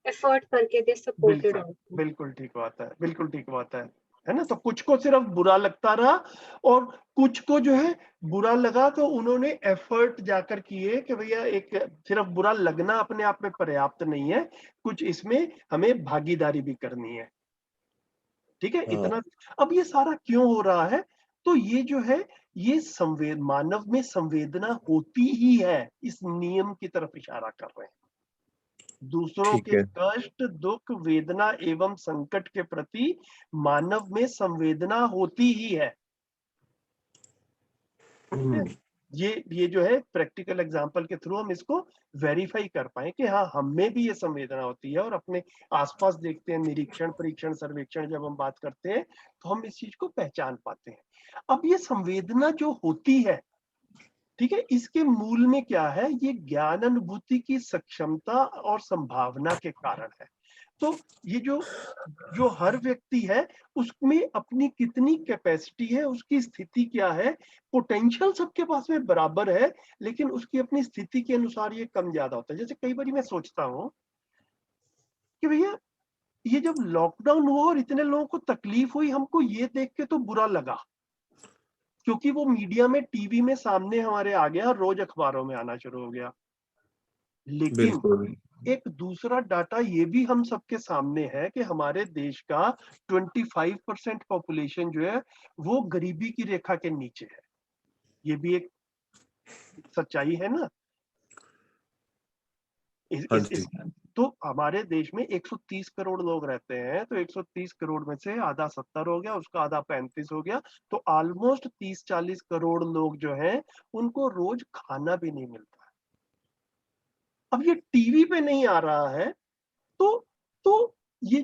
एफर्ट करके दे सपोर्टेड बिल्कुल बिल्कुल ठीक बात है, बिल्कुल ठीक बात है ना। तो कुछ को सिर्फ बुरा लगता रहा, और कुछ को जो है बुरा लगा, तो उन्होंने एफर्ट जाकर किए कि भैया एक सिर्फ बुरा लगना अपने आप में पर्याप्त नहीं है, कुछ इसमें हमें भागीदारी भी करनी है। ठीक है, हाँ। इतना। अब ये सारा क्यों हो रहा है? तो ये जो है ये मानव में संवेदना होती ही है, इस नियम की तरफ इशारा कर रहे हैं। दूसरों ठीक के है। कष्ट, दुख, वेदना एवं संकट के प्रति मानव में संवेदना होती ही है। ये जो है प्रैक्टिकल एग्जांपल के थ्रू हम इसको वेरीफाई कर पाए कि हाँ, हम में भी ये संवेदना होती है, और अपने आसपास देखते हैं, निरीक्षण, परीक्षण, सर्वेक्षण जब हम बात करते हैं तो हम इस चीज को पहचान पाते हैं। अब ये संवेदना जो होती है, ठीक है, इसके मूल में क्या है? ये ज्ञान अनुभूति की सक्षमता और संभावना के कारण है। तो ये जो हर व्यक्ति है उसमें अपनी कितनी कैपेसिटी है, उसकी स्थिति क्या है, पोटेंशियल सबके पास में बराबर है, लेकिन उसकी अपनी स्थिति के अनुसार ये कम ज्यादा होता है। जैसे कई बार मैं सोचता हूँ कि भैया ये जब लॉकडाउन हुआ और इतने लोगों को तकलीफ हुई, हमको ये देख के तो बुरा लगा, क्योंकि वो मीडिया में, टीवी में सामने हमारे आ गया, रोज अखबारों में आना शुरू हो गया। लेकिन बिल्कुल। एक दूसरा डाटा ये भी हम सबके सामने है कि हमारे देश का 25% पॉपुलेशन जो है वो गरीबी की रेखा के नीचे है। ये भी एक सच्चाई है ना। हाँ जी। तो हमारे देश में 130 करोड़ लोग रहते हैं, तो 130 करोड़ में से आधा 70 हो गया, उसका आधा 35 हो गया, तो ऑलमोस्ट 30-40 करोड़ लोग जो हैं उनको रोज खाना भी नहीं मिलता है। अब ये टीवी पे नहीं आ रहा है, तो तो ये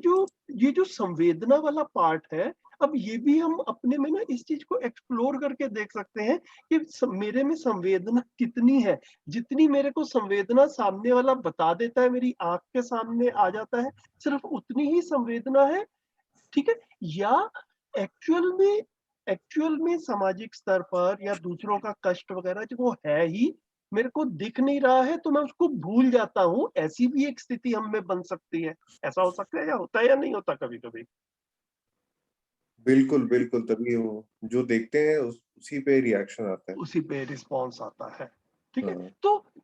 जो संवेदना वाला पार्ट है, अब ये भी हम अपने में ना इस चीज को एक्सप्लोर करके देख सकते हैं कि मेरे में संवेदना कितनी है। जितनी मेरे को संवेदना सामने वाला बता देता है, मेरी आंख के सामने आ जाता है, सिर्फ उतनी ही संवेदना है, ठीक है? या एक्चुअल में सामाजिक स्तर पर या दूसरों का कष्ट वगैरह जो वो है ही, मेरे को दिख नहीं रहा है, तो मैं उसको भूल जाता हूँ। ऐसी भी एक स्थिति हम में बन सकती है। ऐसा हो सकता है, या होता है या नहीं होता कभी कभी? बिल्कुल बिल्कुल, तभी वो जो देखते हैं उसी पे रिएक्शन आता है। उसी पे रिस्पॉन्स आता है, ठीक है? हाँ।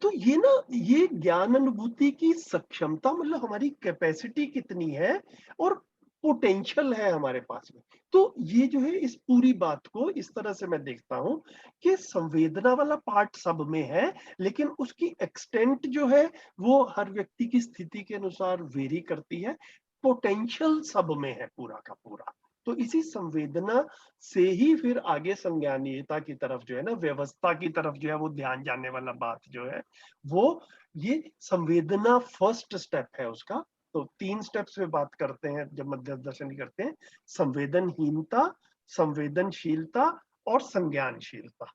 तो ये ना, ये ज्ञान अनुभूति की सक्षमता, मतलब हमारी कैपेसिटी कितनी है और पोटेंशियल है हमारे पास में। तो ये जो है, इस पूरी बात को इस तरह से मैं देखता हूँ कि संवेदना वाला पार्ट सब में है, लेकिन उसकी एक्सटेंट जो है वो हर व्यक्ति की स्थिति के अनुसार वेरी करती है। पोटेंशियल सब में है पूरा का पूरा। तो इसी संवेदना से ही फिर आगे संज्ञानीयता की तरफ जो है ना, व्यवस्था की तरफ जो है वो ध्यान जाने वाला बात जो है वो, ये संवेदना फर्स्ट स्टेप है उसका। तो 3 स्टेप्स पे बात करते हैं जब मध्य दर्शन करते हैं: संवेदनहीनता, संवेदनशीलता और संज्ञानशीलता,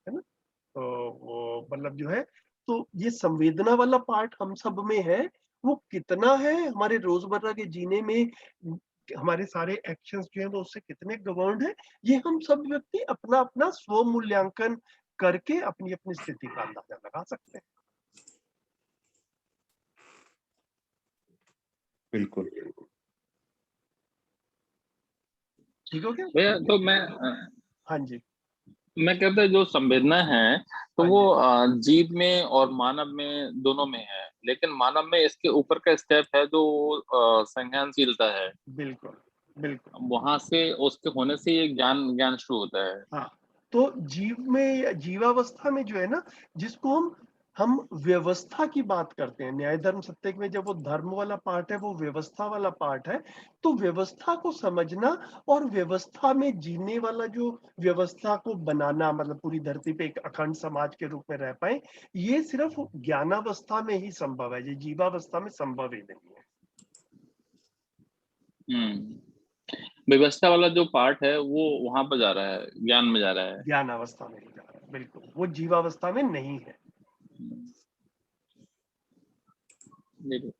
है ना? तो वो मतलब जो है, तो ये संवेदना वाला पार्ट हम सब में है। वो कितना है हमारे रोजमर्रा के जीने में, हमारे सारे एक्शंस जो है वो उससे कितने गवर्न्ड है, ये हम सब व्यक्ति अपना अपना स्व मूल्यांकन करके अपनी अपनी स्थिति का अंदाजा लगा सकते हैं। बिल्कुल। ठीक हो गया? भैया तो हाँ जी, मैं कहता है जो संवेदना है तो हाँ वो जी, जीव में और मानव में दोनों में है, लेकिन मानव में इसके ऊपर का स्टेप है जो संज्ञानशीलता है। बिल्कुल बिल्कुल। वहां से उसके होने से ये ज्ञान ज्ञान शुरू होता है। हाँ, तो जीव में, जीवावस्था में जो है ना, जिसको हम व्यवस्था की बात करते हैं, न्याय धर्म सत्य में जब वो धर्म वाला पार्ट है, वो व्यवस्था वाला पार्ट है। तो व्यवस्था को समझना और व्यवस्था में जीने वाला, जो व्यवस्था को बनाना, मतलब पूरी धरती पे एक अखंड समाज के रूप में रह पाए, ये सिर्फ ज्ञानावस्था में ही संभव है, ये जीवावस्था में संभव ही नहीं है। व्यवस्था वाला जो पार्ट है वो वहां पर जा रहा है, ज्ञान में जा रहा है। ज्ञानावस्था में ही जा रहा है, बिल्कुल, वो जीवावस्था में नहीं है। देखो,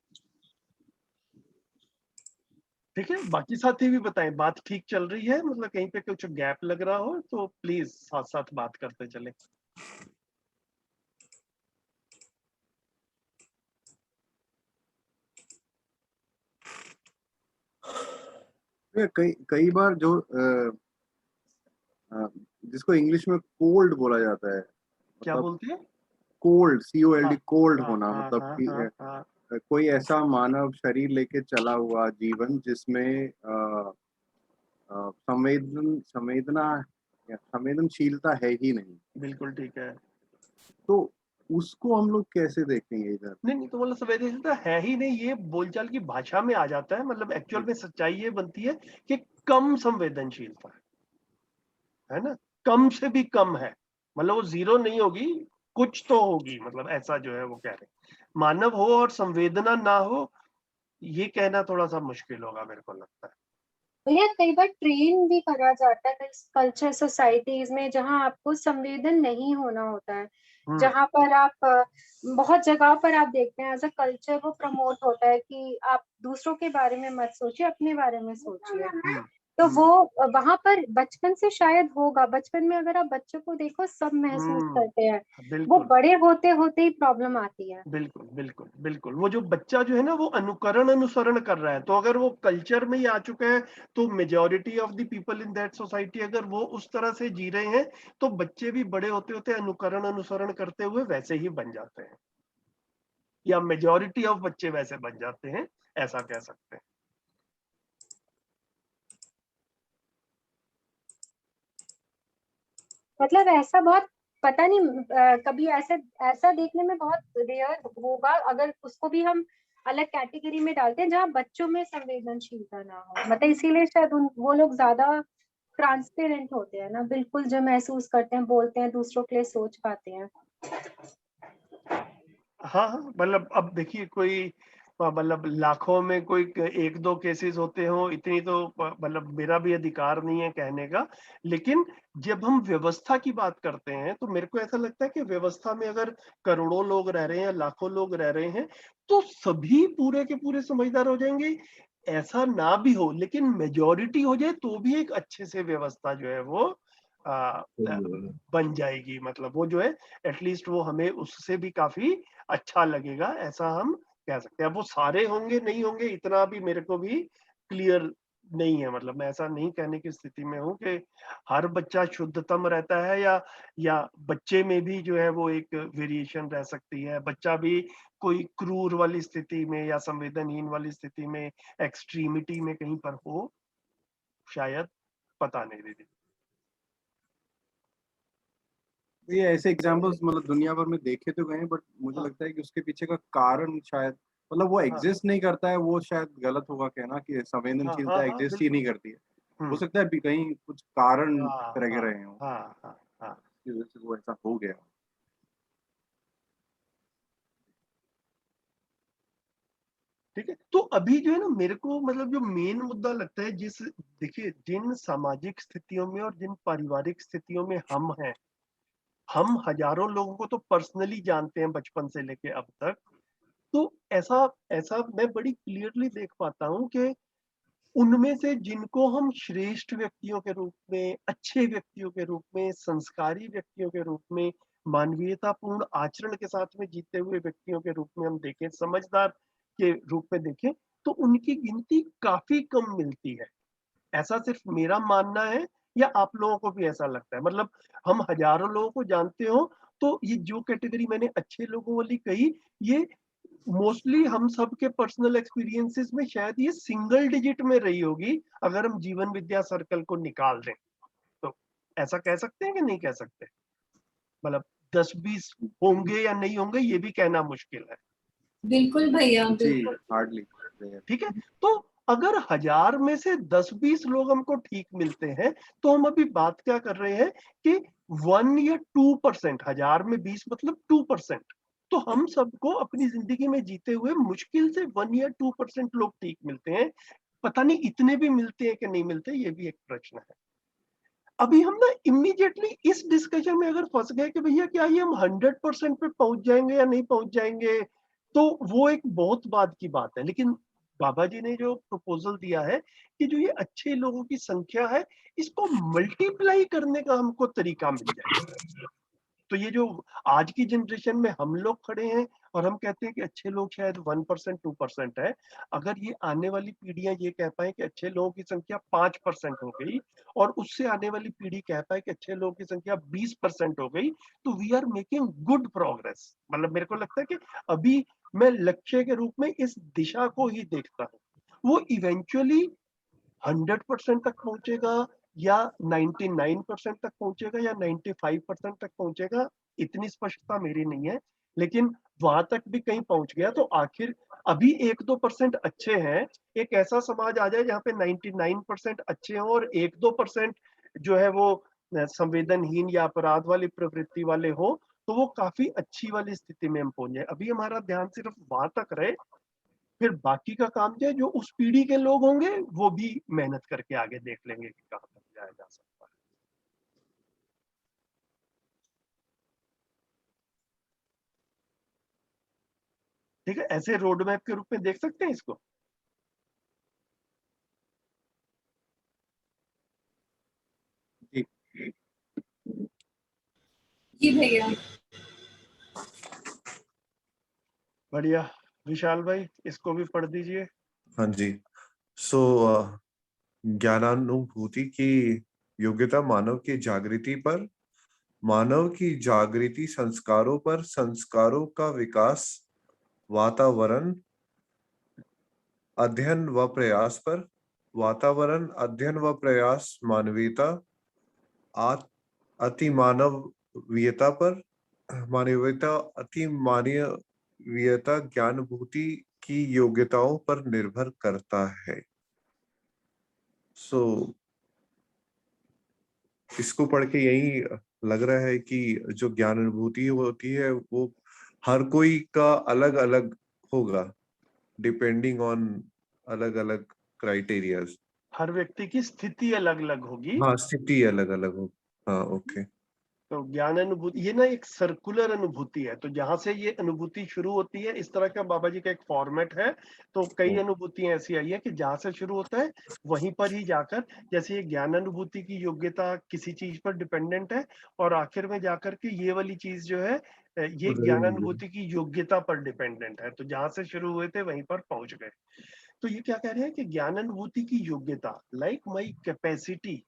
ठीक है, बाकी साथी भी बताएं, बात ठीक चल रही है? मतलब कहीं पे कुछ गैप लग रहा हो तो प्लीज साथ साथ बात करते चले। कई कई बार जो जिसको इंग्लिश में कोल्ड बोला जाता है, क्या मतलब बोलती है? कोल्ड, COLD, हाँ कोल्ड हाँ होना, हाँ मतलब हाँ कि हाँ हाँ। कोई ऐसा मानव शरीर लेके चला हुआ जीवन जिसमें संवेदनशीलता है ही नहीं, बिल्कुल ठीक है। तो उसको हम लोग कैसे देखेंगे इधर? नहीं नहीं, तो मतलब संवेदनशीलता है ही नहीं, ये बोलचाल की भाषा में आ जाता है। मतलब एक्चुअल में सच्चाई ये बनती है कि कम संवेदनशीलता है ना, कम से भी कम है। मतलब वो जीरो नहीं होगी, कुछ तो होगी, मतलब ऐसा जो है वो कह रहे हैं। मानव हो और संवेदना ना हो, ये कहना थोड़ा सा मुश्किल होगा, मेरे को लगता है। भैया कई बार ट्रेन भी करा जाता है कल्चर सोसाइटीज में जहाँ आपको संवेदन नहीं होना होता है, हम्म जहाँ पर आप बहुत जगह पर आप देखते हैं एज अ कल्चर वो प्रमोट होता है कि आप दूसरों के बारे में मत सोचिए, अपने बारे में सोचिए। हम्म तो वो वहां पर बचपन से शायद होगा, बचपन में अगर आप बच्चों को देखो सब महसूस करते हैं, वो बिल्कुल बड़े होते होते ही प्रॉब्लम आती है। बिल्कुल बिल्कुल बिल्कुल। वो जो बच्चा जो है ना, वो अनुसरण कर रहा है, तो अगर वो कल्चर में ही आ चुका है, तो majority of the people in that society अगर वो उस तरह से जी रहे हैं, तो बच्चे भी बड़े होते होते अनुसरण करते हुए वैसे ही बन जाते हैं, या मेजोरिटी ऑफ बच्चे वैसे बन जाते हैं, ऐसा कह सकते हैं। मतलब ऐसा बहुत पता नहीं कभी ऐसा देखने में बहुत रेयर होगा अगर उसको भी हम अलग कैटेगरी में डालते हैं जहाँ बच्चों में संवेदनशीलता ना हो, मतलब इसीलिए शायद वो लोग ज्यादा ट्रांसपेरेंट होते हैं ना, बिल्कुल जो महसूस करते हैं बोलते हैं, दूसरों के लिए सोच पाते हैं। हाँ हाँ, मतलब अब देखिए कोई मतलब लाखों में कोई एक दो केसेस होते हो, इतनी तो मतलब मेरा भी अधिकार नहीं है कहने का, लेकिन जब हम व्यवस्था की बात करते हैं तो मेरे को ऐसा लगता है कि व्यवस्था में अगर करोड़ों लोग रह रहे हैं, लाखों लोग रह रहे हैं, तो सभी पूरे के पूरे समझदार हो जाएंगे ऐसा ना भी हो, लेकिन मेजॉरिटी हो जाए तो भी एक अच्छे से व्यवस्था जो है वो बन जाएगी। मतलब वो जो है एटलीस्ट वो हमें उससे भी काफी अच्छा लगेगा, ऐसा हम कह सकते हैं। अब वो सारे होंगे नहीं होंगे इतना भी मेरे को भी क्लियर नहीं है, मतलब मैं ऐसा नहीं कहने की स्थिति में हूँ कि हर बच्चा शुद्धतम रहता है या बच्चे में भी जो है वो एक वेरिएशन रह सकती है, बच्चा भी कोई क्रूर वाली स्थिति में या संवेदनहीन वाली स्थिति में एक्सट्रीमिटी में कहीं पर हो, शायद, पता नहीं दीदी। ये ऐसे एग्जांपल्स मतलब दुनिया भर में देखे तो गए, बट मुझे लगता है कि उसके पीछे का कारण शायद मतलब वो एग्जिस्ट नहीं करता है, वो शायद गलत होगा कहना कि संवेदनशीलता एग्जिस्ट ही नहीं करती है। हो सकता है कहीं कुछ कारण तरह के रहे हो की वजह से वो ऐसा हो गया। ठीक है, तो अभी जो है ना मेरे को मतलब जो मेन मुद्दा लगता है, देखिए जिन सामाजिक स्थितियों में और जिन पारिवारिक स्थितियों में हम हैं, हम हजारों लोगों को तो पर्सनली जानते हैं बचपन से लेके अब तक, तो ऐसा ऐसा मैं बड़ी क्लियरली देख पाता हूँ कि उनमें से जिनको हम श्रेष्ठ व्यक्तियों के रूप में, अच्छे व्यक्तियों के रूप में, संस्कारी व्यक्तियों के रूप में, मानवीयतापूर्ण आचरण के साथ में जीते हुए व्यक्तियों के रूप में हम देखें, समझदार के रूप में देखें, तो उनकी गिनती काफी कम मिलती है। ऐसा सिर्फ मेरा मानना है या आप लोगों को भी ऐसा लगता है? मतलब हम हजारों लोगों को जानते हो, तो ये जो कैटेगरी मैंने अच्छे लोगों वाली कही, ये मोस्टली हम सब के पर्सनल एक्सपीरियंसेस में शायद ये सिंगल डिजिट में रही होगी, अगर हम जीवन विद्या सर्कल को निकाल दें तो। ऐसा कह सकते हैं कि नहीं कह सकते? मतलब 10-20 होंगे या नहीं होंगे ये भी कहना मुश्किल है। बिल्कुल भैया, जी बिल्कुल। हार्डली। ठीक है, तो अगर 1000 में से 10-20 लोग हमको ठीक मिलते हैं, तो हम अभी बात क्या कर रहे हैं कि 1 या 2%, 1000 में 20 मतलब 2%, तो हम सबको अपनी जिंदगी में जीते हुए मुश्किल से 1 या 2% लोग ठीक मिलते हैं। पता नहीं इतने भी मिलते हैं कि नहीं मिलते, ये भी एक प्रश्न है। अभी हम ना इमीडिएटली इस डिस्कशन में अगर फंस गए कि भैया क्या ये हम 100% पे पहुंच जाएंगे या नहीं पहुंच जाएंगे, तो वो एक बहुत बाद की बात है। लेकिन बाबा जी ने जो प्रपोजल दिया है कि जो ये अच्छे लोगों की संख्या है, इसको मल्टीप्लाई करने का हमको तरीका मिल जाए, तो ये जो आज की जनरेशन में हम लोग खड़े हैं और हम कहते हैं कि अच्छे लोग शायद 1% 2% है, अगर ये आने वाली पीढ़ियां ये कह पाए कि अच्छे लोगों की संख्या 5% हो गई, और उससे आने वाली पीढ़ी कह पाए कि अच्छे लोगों की संख्या 20% हो गई, तो we are making good progress. मतलब मेरे को लगता है कि अभी मैं लक्ष्य के रूप में इस दिशा को ही देखता हूँ। वो इवेंचुअली 100% तक पहुंचेगा या 99% तक पहुंचेगा या 95% तक पहुंचेगा, इतनी स्पष्टता मेरी नहीं है, लेकिन वहां तक भी कहीं पहुंच गया तो आखिर अभी 1-2% अच्छे हैं, एक ऐसा समाज आ जाए जहाँ पे 99% अच्छे हों और 1-2% जो है वो संवेदनहीन या अपराध वाली प्रवृत्ति वाले हो, तो वो काफी अच्छी वाली स्थिति में हम पहुंच जाए। अभी हमारा ध्यान सिर्फ वहां तक रहे, फिर बाकी का काम जो है जो उस पीढ़ी के लोग होंगे वो भी मेहनत करके आगे देख लेंगे कि कहाँ तक जाया जा सकता है। ठीक है, ऐसे रोड मैप के रूप में देख सकते हैं इसको। जी जी भैया। बढ़िया, विशाल भाई इसको भी पढ़ दीजिए। हाँ जी। सो ज्ञानानुभूति की योग्यता मानव की जागृति पर, मानव की जागृति संस्कारों पर, संस्कारों का विकास वातावरण अध्ययन व प्रयास पर, वातावरण अध्ययन व प्रयास मानवीयता अतिमानव मानवीयता पर मानवीयता अति मानवीयता ज्ञानुभूति की योग्यताओं पर निर्भर करता है। सो इसको पढ़ के यही लग रहा है कि जो ज्ञान अनुभूति होती है वो हर कोई का अलग अलग होगा, डिपेंडिंग ऑन अलग अलग क्राइटेरियाज। हर व्यक्ति की स्थिति अलग अलग होगी। हाँ, स्थिति अलग अलग हो। हाँ, ओके। तो ज्ञान अनुभूति ये ना एक सर्कुलर अनुभूति है, तो जहां से ये अनुभूति शुरू होती है, इस तरह का बाबा जी का एक फॉर्मेट है। तो कई अनुभूतियां ऐसी आई है कि जहां से शुरू होता है वहीं पर ही जाकर, जैसे ये ज्ञान अनुभूति की योग्यता किसी चीज पर डिपेंडेंट है, और आखिर में जाकर के ये वाली चीज जो है ये ज्ञान अनुभूति की योग्यता पर डिपेंडेंट है। तो जहां से शुरू हुए थे वहीं पर पहुंच गए। तो ये क्या कह रहे हैं कि ज्ञान अनुभूति की योग्यता, like my capacity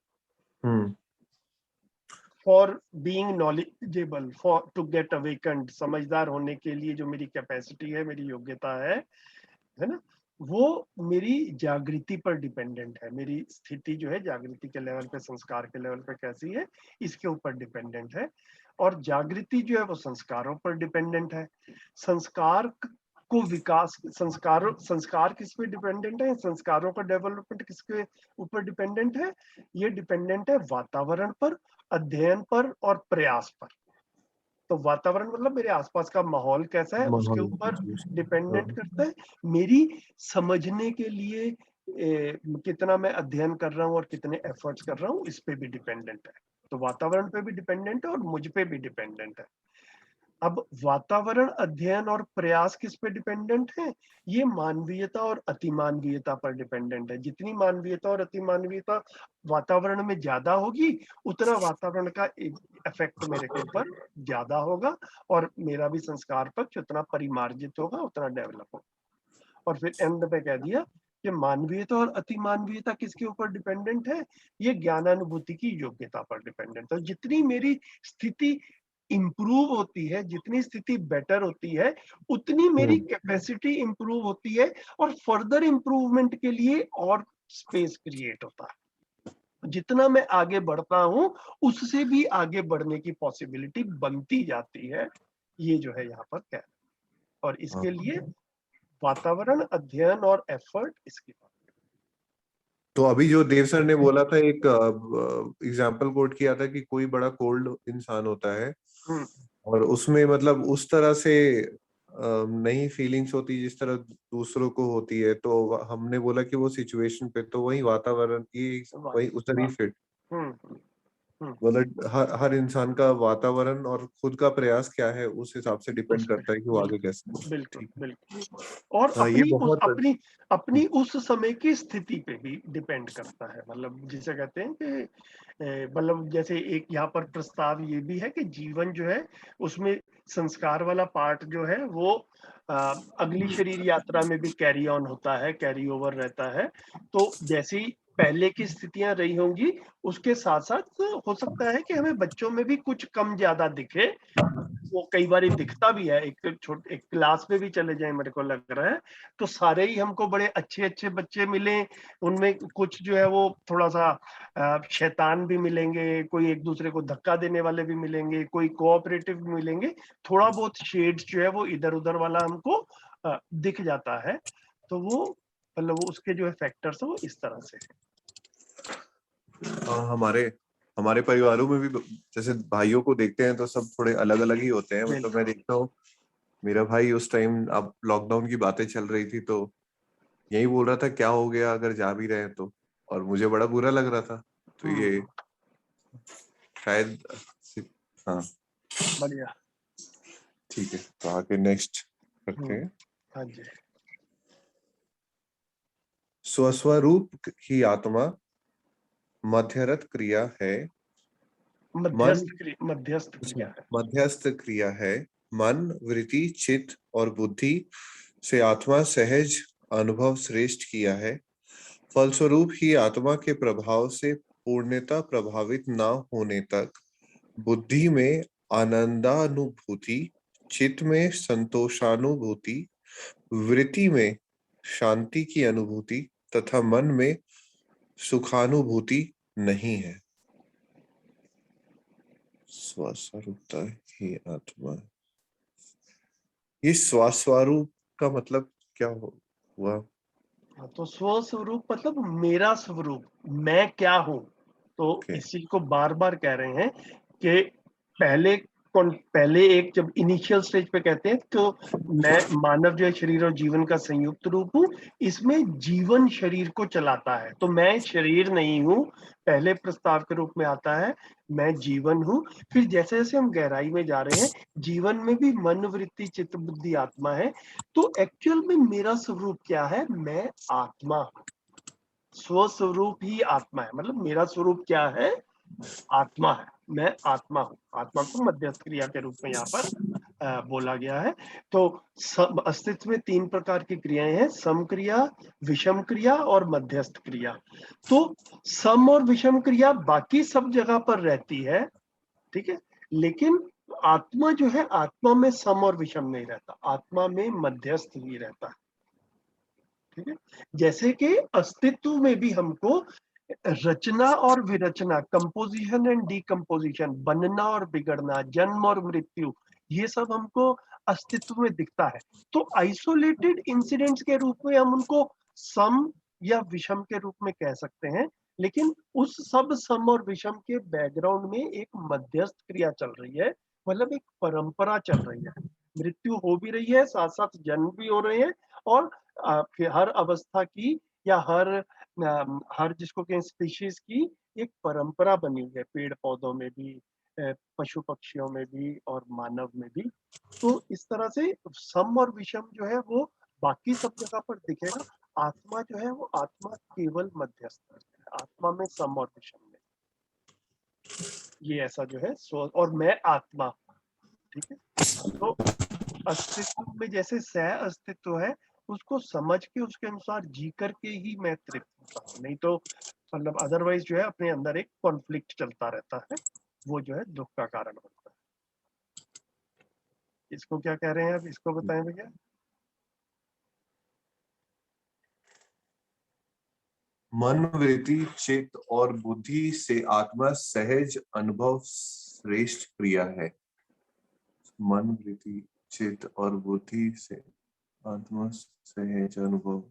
for being knowledgeable, for to get awakened, समझदार होने के लिए जो मेरी कैपेसिटी है, मेरी योग्यता है ना, वो मेरी जागृति पर डिपेंडेंट है। मेरी स्थिति जो है जागृति के लेवल पे, संस्कार के लेवल पे कैसी है, इसके ऊपर डिपेंडेंट है। और जागृति जो है वो संस्कारों पर डिपेंडेंट है। संस्कार को विकास, संस्कार किस पे डिपेंडेंट है, संस्कारों का डेवलपमेंट किसके ऊपर डिपेंडेंट है, ये डिपेंडेंट है वातावरण पर, अध्ययन पर और प्रयास पर। तो वातावरण मतलब मेरे आसपास का माहौल कैसा है, उसके ऊपर डिपेंडेंट करता है। मेरी समझने के लिए कितना मैं अध्ययन कर रहा हूँ और कितने एफर्ट्स कर रहा हूँ, इस पे भी डिपेंडेंट है। तो वातावरण पे भी डिपेंडेंट है और मुझ पे भी डिपेंडेंट है। अब वातावरण, अध्ययन और प्रयास किस पे डिपेंडेंट है, ये मानवीयता और अतिमानवीयता पर डिपेंडेंट है। जितनी मानवीयता और अतिमानवीयता वातावरण में ज्यादा होगी, उतना वातावरण का इफेक्ट मेरे के ऊपर ज्यादा होगा, और मेरा भी संस्कार पक्ष उतना परिमार्जित होगा, उतना डेवलप होगा। और फिर एंड पे कह दिया कि मानवीयता और अतिमानवीयता किसके ऊपर डिपेंडेंट है, ये ज्ञानानुभूति की योग्यता पर डिपेंडेंट है। जितनी मेरी स्थिति इंप्रूव होती है, जितनी स्थिति बेटर होती है, उतनी मेरी कैपेसिटी इंप्रूव होती है, और फर्दर इंप्रूवमेंट के लिए और स्पेस क्रिएट होता है। जितना मैं आगे बढ़ता हूं, उससे भी आगे बढ़ने की पॉसिबिलिटी बनती जाती है। ये जो है यहाँ पर कह रहे हैं। और इसके लिए वातावरण, अध्ययन और एफर्ट इसकी बात। तो अभी जो देव सर ने बोला था, एक एग्जाम्पल कोट किया था कि कोई बड़ा कोल्ड इंसान होता है और उसमें मतलब उस तरह से नई फीलिंग्स होती जिस तरह दूसरों को होती है। तो हमने बोला कि वो सिचुएशन पे, तो वही वातावरण की वही उधर ही फिट, मतलब हर इंसान का वातावरण और खुद का प्रयास क्या है उस हिसाब से डिपेंड करता है कि वो आगे कैसे। बिल्कुल बिल्कुल। और अपनी उस समय की स्थिति पे भी डिपेंड करता है। मतलब जिसे कहते हैं कि मतलब जैसे एक यहाँ पर प्रस्ताव ये भी है कि जीवन जो है उसमें संस्कार वाला पार्ट जो है वो अगली शरीर यात्रा में भी कैरी ऑन होता है, कैरी ओवर रहता है। तो जैसी पहले की स्थितियां रही होंगी, उसके साथ साथ हो सकता है कि हमें बच्चों में भी कुछ कम ज्यादा दिखे। वो कई बार दिखता भी है। एक क्लास में भी चले जाए, मेरे को लग रहा है तो सारे ही हमको बड़े अच्छे अच्छे बच्चे मिले, उनमें कुछ जो है वो थोड़ा सा शैतान भी मिलेंगे, कोई एक दूसरे को धक्का देने वाले भी मिलेंगे, कोई कोऑपरेटिव भी मिलेंगे। थोड़ा बहुत शेड्स जो है वो इधर उधर वाला हमको दिख जाता है। तो वो मतलब उसके जो है फैक्टर्स है वो इस तरह से है। हमारे परिवारों में भी जैसे भाइयों को देखते हैं तो सब थोड़े अलग अलग ही होते हैं। मतलब मैं देखता हूँ मेरा भाई उस टाइम, अब लॉकडाउन की बातें चल रही थी तो यही बोल रहा था क्या हो गया अगर जा भी रहे हैं तो, और मुझे बड़ा बुरा लग रहा था। तो ये शायद हाँ बढ़िया, ठीक है। तो आगे नेक्स्ट करते हैं। हाँ जी। स्वस्वरूप ही आत्मा मध्यरथ क्रिया है, मध्यस्थ क्रिया है। मन, वृत्ति, चित्त और बुद्धि से आत्मा सहज अनुभव श्रेष्ठ किया है। फलस्वरूप ही आत्मा के प्रभाव से पूर्णता प्रभावित न होने तक बुद्धि में आनंदानुभूति, चित्त में संतोषानुभूति, वृत्ति में शांति की अनुभूति तथा मन में सुखानुभूति नहीं है। स्वस्वरूपता ही आत्मा। ये स्वस्वरूप का मतलब क्या हुआ? हाँ, तो स्वस्वरूप मतलब मेरा स्वरूप, मैं क्या हूँ। तो Okay. इसी को बार बार कह रहे हैं कि पहले एक जब इनिशियल स्टेज पे कहते हैं तो मैं मानव जो है शरीर और जीवन का संयुक्त रूप हूँ, इसमें जीवन शरीर को चलाता है। तो मैं शरीर नहीं हूँ, पहले प्रस्ताव के रूप में आता है मैं जीवन हूँ। फिर जैसे जैसे हम गहराई में जा रहे हैं, जीवन में भी मन, वृत्ति, चित्त, बुद्धि, आत्मा है। तो एक्चुअल में मेरा स्वरूप क्या है? मैं आत्मा हूँ। स्वस्वरूप ही आत्मा है, मतलब मेरा स्वरूप क्या है? आत्मा है। मैं आत्मा हूँ। आत्मा को मध्यस्थ क्रिया के रूप में यहाँ पर बोला गया है। तो सब अस्तित्व में 3 प्रकार की क्रियाएं हैं, सम क्रिया, विषम क्रिया और मध्यस्थ क्रिया। तो सम और विषम क्रिया बाकी सब जगह पर रहती है, ठीक है, लेकिन आत्मा जो है, आत्मा में सम और विषम नहीं रहता, आत्मा में मध्यस्थ ही रहता है, ठीक है। जैसे कि अस्तित्व में भी हमको रचना और विरचना, कंपोजिशन एंड डीकंपोजिशन, बनना और बिगड़ना, जन्म और मृत्यु, ये सब हमको अस्तित्व में दिखता है। तो आइसोलेटेड इंसिडेंट्स के रूप में हम उनको सम या विषम के रूप में कह सकते हैं, लेकिन उस सब सम और विषम के बैकग्राउंड में एक मध्यस्थ क्रिया चल रही है, मतलब एक परंपरा चल रही है। मृत्यु हो भी रही है, साथ साथ जन्म भी हो रहे हैं, और फिर हर अवस्था की या हर जिसको कहें स्पीशीज की एक परंपरा बनी हुई है, पेड़ पौधों में भी, पशु पक्षियों में भी और मानव में भी। तो इस तरह से सम और विषम जो है वो बाकी सब जगह पर दिखेगा। आत्मा जो है वो आत्मा केवल मध्यस्थ है, आत्मा में सम और विषम में ये ऐसा जो है स्व और मैं आत्मा, ठीक है। तो अस्तित्व में जैसे सह अस्तित्व है, उसको समझ के उसके अनुसार जी करके ही मैं तृप्त होता हूँ, नहीं तो मतलब अदरवाइज जो है अपने अंदर एक कॉन्फ्लिक्ट चलता रहता है, वो जो है दुख का कारण बनता है। इसको क्या कह रहे हैं, अब इसको बताएं भैया। मन, वृत्ति, चित्त और बुद्धि से आत्मा सहज अनुभव श्रेष्ठ क्रिया है। मन, वृत्ति, चित्त और बुद्धि से आत्मा सहज अनुभव।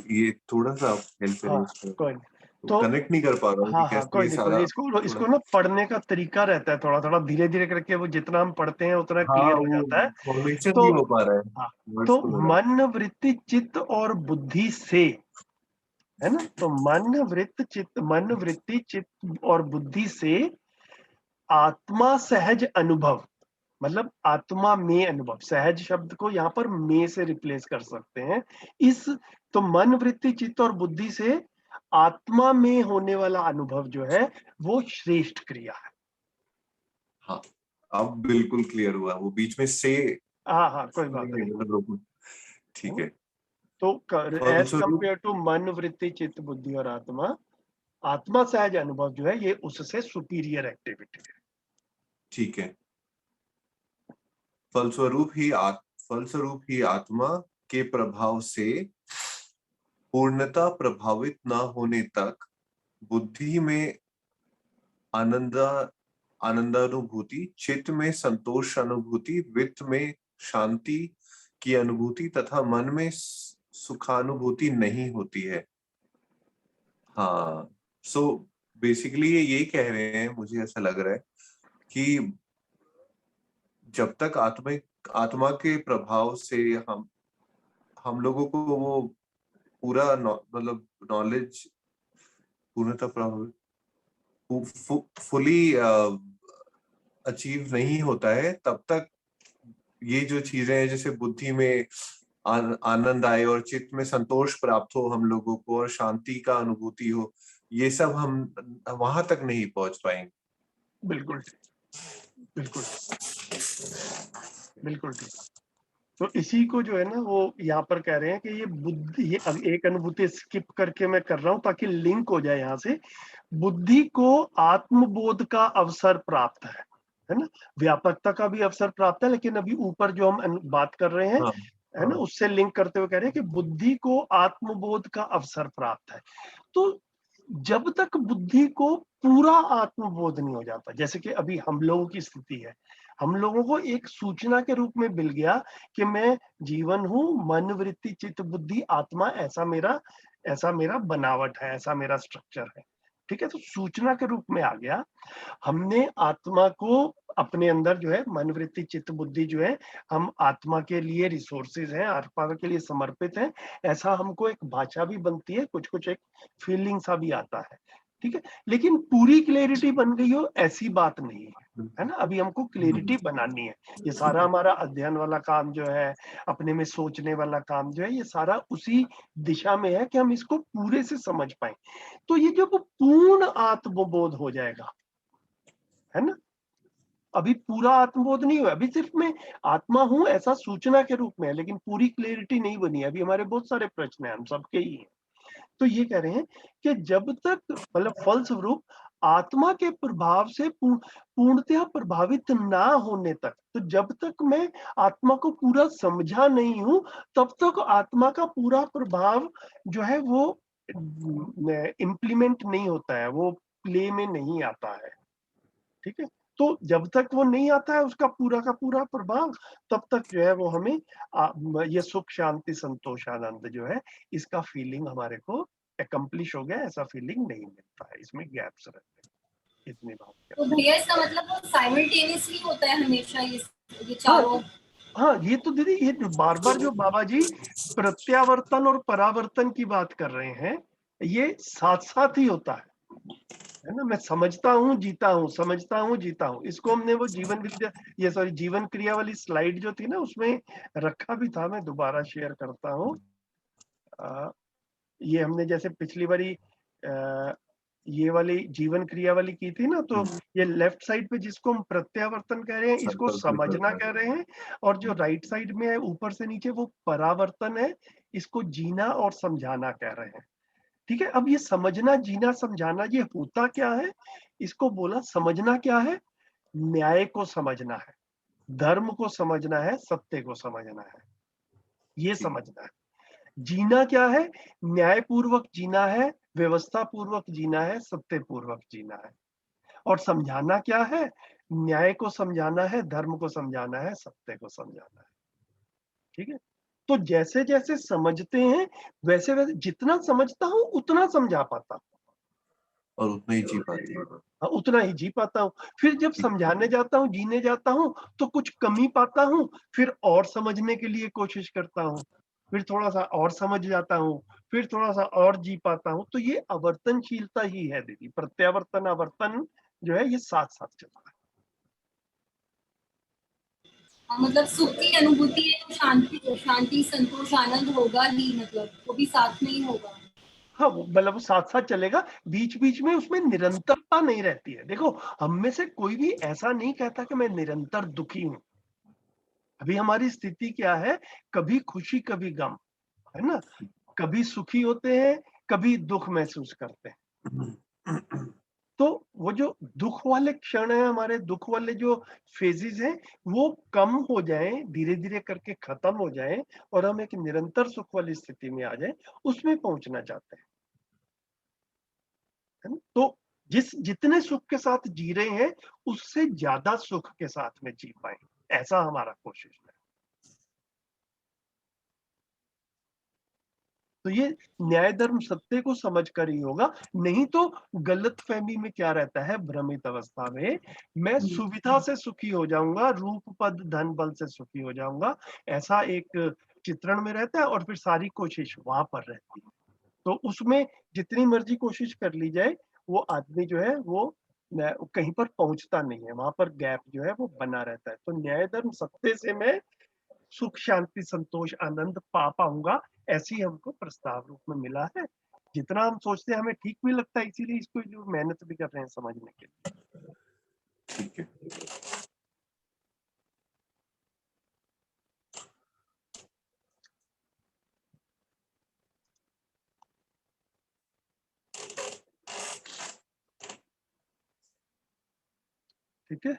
ये थोड़ा सा आप हेल्प करें हाँ, इसमें, कोई नहीं। तो कनेक्ट नहीं कर पा रहा हूँ हाँ कि हाँ, कैसे कोई ये नहीं, कोई सारा नहीं। इसको थोड़ा। ना पढ़ने का तरीका रहता है, थोड़ा थोड़ा धीरे धीरे करके वो जितना हम पढ़ते हैं उतना हाँ, क्लियर हो वो जाता है। फॉर्मेशन तो नहीं हो पा रहा है, हाँ, वर्ड्स तो को लगा। मन, वृत्ति, चित्त और बुद्धि से, है ना, तो मन, वृत्ति, चित्त और बुद्धि से आत्मा सहज अनुभव, मतलब आत्मा में अनुभव, सहज शब्द को यहाँ पर में से रिप्लेस कर सकते हैं। इस तो मन, वृत्ति, चित्त और बुद्धि से आत्मा में होने वाला अनुभव जो है वो श्रेष्ठ क्रिया है। हाँ, अब बिल्कुल क्लियर हुआ, वो बीच में से हाँ हाँ, कोई बात नहीं। मतलब ठीक है। तो एज फलस्वरूप कंपेयर टू मन, वृत्ति, चित्त, बुद्धि और आत्मा, आत्मा सहज अनुभव जो है ये उससे सुपीरियर एक्टिविटी है। ठीक है। फलस्वरूप ही आत्मा के प्रभाव से पूर्णता प्रभावित न होने तक बुद्धि में आनंदानुभूति, चित्त में संतोष अनुभूति, वित्त में शांति की अनुभूति तथा मन में सुखानुभूति नहीं होती है। हाँ, सो बेसिकली ये यही कह रहे हैं, मुझे ऐसा लग रहा है कि जब तक आत्मा के प्रभाव से हम लोगों को वो पूरा मतलब नॉलेज पूर्णतः प्रभाव फुली अचीव नहीं होता है, तब तक ये जो चीजें हैं जैसे बुद्धि में आनंद आए और चित्त में संतोष प्राप्त हो हम लोगों को और शांति का अनुभूति हो, ये सब हम वहां तक नहीं पहुंच पाएंगे। बिल्कुल बिल्कुल बिल्कुल ठीक। तो इसी को जो है ना वो यहाँ पर कह रहे हैं कि ये बुद्धि, ये एक अनुभूति स्किप करके मैं कर रहा हूँ ताकि लिंक हो जाए यहाँ से। बुद्धि को आत्मबोध का अवसर प्राप्त है ना, व्यापकता का भी अवसर प्राप्त है, लेकिन अभी ऊपर जो हम बात कर रहे हैं, हाँ, है ना, उससे लिंक करते हुए कह रहे हैं कि बुद्धि को आत्मबोध का अवसर प्राप्त है। तो जब तक बुद्धि को पूरा आत्मबोध नहीं हो जाता, जैसे कि अभी हम लोगों की स्थिति है, हम लोगों को एक सूचना के रूप में मिल गया कि मैं जीवन हूँ, मन, वृत्ति, चित्त, बुद्धि, आत्मा, ऐसा मेरा बनावट है, ऐसा मेरा स्ट्रक्चर है। ठीक है, तो सूचना के रूप में आ गया। हमने आत्मा को अपने अंदर जो है, मन, वृत्ति, चित्त, बुद्धि जो है, हम आत्मा के लिए रिसोर्सेज हैं, आत्मा के लिए समर्पित हैं, ऐसा हमको एक भाषा भी बनती है, कुछ कुछ एक फीलिंग सा भी आता है। ठीक है, लेकिन पूरी क्लैरिटी बन गई हो ऐसी बात नहीं है ना। अभी हमको क्लैरिटी बनानी है। ये सारा हमारा अध्ययन वाला काम जो है, अपने में सोचने वाला काम जो है, ये सारा उसी दिशा में है कि हम इसको पूरे से समझ पाए। तो ये जब पूर्ण आत्मबोध हो जाएगा, है ना, अभी पूरा आत्मबोध नहीं हुआ, अभी सिर्फ मैं आत्मा हूं ऐसा सूचना के रूप में है, लेकिन पूरी क्लैरिटी नहीं बनी। अभी हमारे बहुत सारे प्रश्न हैं, हम सबके ही हैं। तो ये कह रहे हैं कि जब तक मतलब फलस्वरूप आत्मा के प्रभाव से पूर्णतया प्रभावित ना होने तक, तो जब तक मैं आत्मा को पूरा समझा नहीं हूं, तब तक आत्मा का पूरा प्रभाव जो है वो इम्प्लीमेंट नहीं होता है, वो प्ले में नहीं आता है। ठीक है, तो जब तक वो नहीं आता है उसका पूरा का पूरा प्रभाव, तब तक जो है वो हमें ये सुख, शांति, संतोष, आनंद जो है, इसका फीलिंग हमारे को एकम्प्लिश हो गया ऐसा फीलिंग नहीं मिलता है, इसमें गैप्स रहते हैं। इतनी बात तो भैया इसका मतलब वो साइमल्टेनियसली होता है हमेशा, ये हाँ चारों? हाँ, ये तो दीदी, ये बार बार जो बाबा जी प्रत्यावर्तन और परावर्तन की बात कर रहे हैं, ये साथ साथ ही होता है ना। मैं समझता हूँ, जीता हूँ, समझता हूँ, जीता हूँ। इसको हमने वो जीवन विद्या, ये सॉरी जीवन क्रिया वाली स्लाइड जो थी ना, उसमें रखा भी था, मैं दोबारा शेयर करता हूँ। ये हमने जैसे पिछली बारी ये वाली जीवन क्रिया वाली की थी ना, तो ये लेफ्ट साइड पे जिसको हम प्रत्यावर्तन कह रहे हैं, इसको समझना कह रहे हैं, और जो राइट साइड में है ऊपर से नीचे, वो परावर्तन है, इसको जीना और समझाना कह रहे हैं। ठीक है, अब ये समझना, जीना, समझाना, ये होता क्या है? इसको बोला समझना क्या है? न्याय को समझना है, धर्म को समझना है, सत्य को समझना है, ये समझना है। जीना क्या है? न्याय पूर्वक जीना है, व्यवस्था पूर्वक जीना है, सत्य पूर्वक जीना है। और समझाना क्या है? न्याय को समझाना है, धर्म को समझाना है, सत्य को समझाना है। ठीक है, तो जैसे जैसे समझते हैं, वैसे वैसे जितना समझता हूं उतना समझा पाता हूं, और उतना ही जी पाते हैं। हाँ, उतना ही जी पाता हूँ। फिर जब समझाने जाता हूँ, जीने जाता हूँ, तो कुछ कमी पाता हूँ, फिर और समझने के लिए कोशिश करता हूँ, फिर थोड़ा सा और समझ जाता हूँ, फिर थोड़ा सा और जी पाता हूँ। तो ये आवर्तनशीलता ही है दीदी, प्रत्यावर्तन आवर्तन जो है ये साथ साथ चलता है। मतलब सुख की अनुभूति है तो शांति, संतोष, आनंद होगा ही, मतलब वो भी साथ में ही होगा। हाँ, मतलब वो साथ साथ चलेगा, बीच बीच में उसमें निरंतरता नहीं रहती है। देखो, हम में से कोई भी ऐसा नहीं कहता कि मैं निरंतर दुखी हूँ। अभी हमारी स्थिति क्या है? कभी खुशी, कभी गम, है ना, कभी सुखी होते हैं, कभी दुख महसूस करते हैं। तो वो जो दुख वाले क्षण है, हमारे दुख वाले जो फेजेस हैं, वो कम हो जाएं, धीरे धीरे करके खत्म हो जाएं, और हम एक निरंतर सुख वाली स्थिति में आ जाएं, उसमें पहुंचना चाहते हैं, है ना। तो जितने सुख के साथ जी रहे हैं, उससे ज्यादा सुख के साथ में जी पाए, ऐसा हमारा कोशिश है। तो ये न्याय धर्म सत्य को समझकर ही होगा, नहीं तो गलत फहमी में क्या रहता है, भ्रमित अवस्था में मैं सुविधा से सुखी हो जाऊंगा, रूप पद धन बल से सुखी हो जाऊंगा, ऐसा एक चित्रण में रहता है, और फिर सारी कोशिश वहां पर रहती है। तो उसमें जितनी मर्जी कोशिश कर ली जाए, वो आदमी जो है वो कहीं पर पहुंचता नहीं है, वहां पर गैप जो है वो बना रहता है। तो न्याय धर्म सत्य से मैं सुख, शांति, संतोष, आनंद पा पाऊंगा, ऐसी हमको प्रस्ताव रूप में मिला है। जितना हम सोचते हैं हमें ठीक भी लगता है, इसीलिए इसको जो मेहनत भी कर रहे हैं समझने के लिए। ठीक है। ठीक है,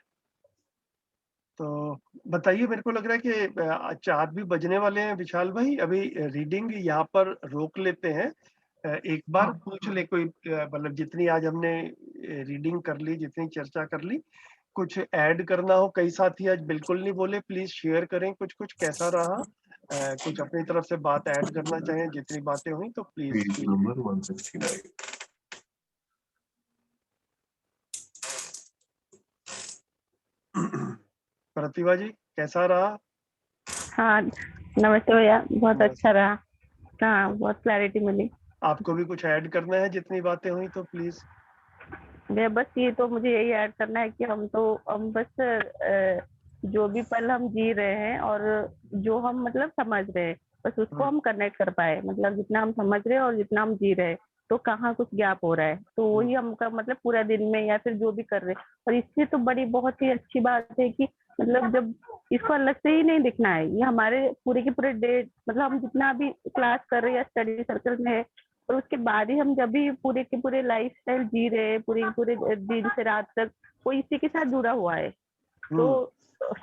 तो बताइए, मेरे को लग रहा है कि 4 भी बजने वाले हैं विशाल भाई, अभी रीडिंग यहाँ पर रोक लेते हैं। एक बार पूछ ले कोई, मतलब जितनी आज हमने रीडिंग कर ली, जितनी चर्चा कर ली, कुछ ऐड करना हो, कई साथी आज बिल्कुल नहीं बोले, प्लीज शेयर करें कुछ कुछ कैसा रहा, कुछ अपनी तरफ से बात ऐड करना चाहें, जितनी बातें हुई तो प्लीज। Page number 169। प्रतिभा जी कैसा रहा? हाँ नमस्ते भैया, बहुत नमस्ते। अच्छा रहा। हाँ बहुत क्लैरिटी मिली। आपको भी कुछ ऐड करना है जितनी बातें हुई तो प्लीज। मैं बस ये तो मुझे यही ऐड करना है कि हम बस जो भी पल हम जी रहे हैं और जो हम मतलब समझ रहे हैं, बस उसको हम कनेक्ट कर पाए। मतलब जितना हम समझ रहे हैं और जितना हम जी रहे हैं, तो कहाँ कुछ गैप हो रहा है, तो वही हमका मतलब पूरा दिन में या फिर जो भी कर रहे हैं। और इससे तो बड़ी बहुत ही अच्छी बात है कि मतलब जब इसको अलग से ही नहीं दिखना है, ये हमारे पूरे के पूरे डे, मतलब हम जितना भी क्लास कर रहे हैं या स्टडी सर्कल में है, और उसके बाद ही हम जब भी पूरे के पूरे लाइफ स्टाइल जी रहे हैं, पूरे के पूरे दिन से रात तक, वो इसी के साथ जुड़ा हुआ है। तो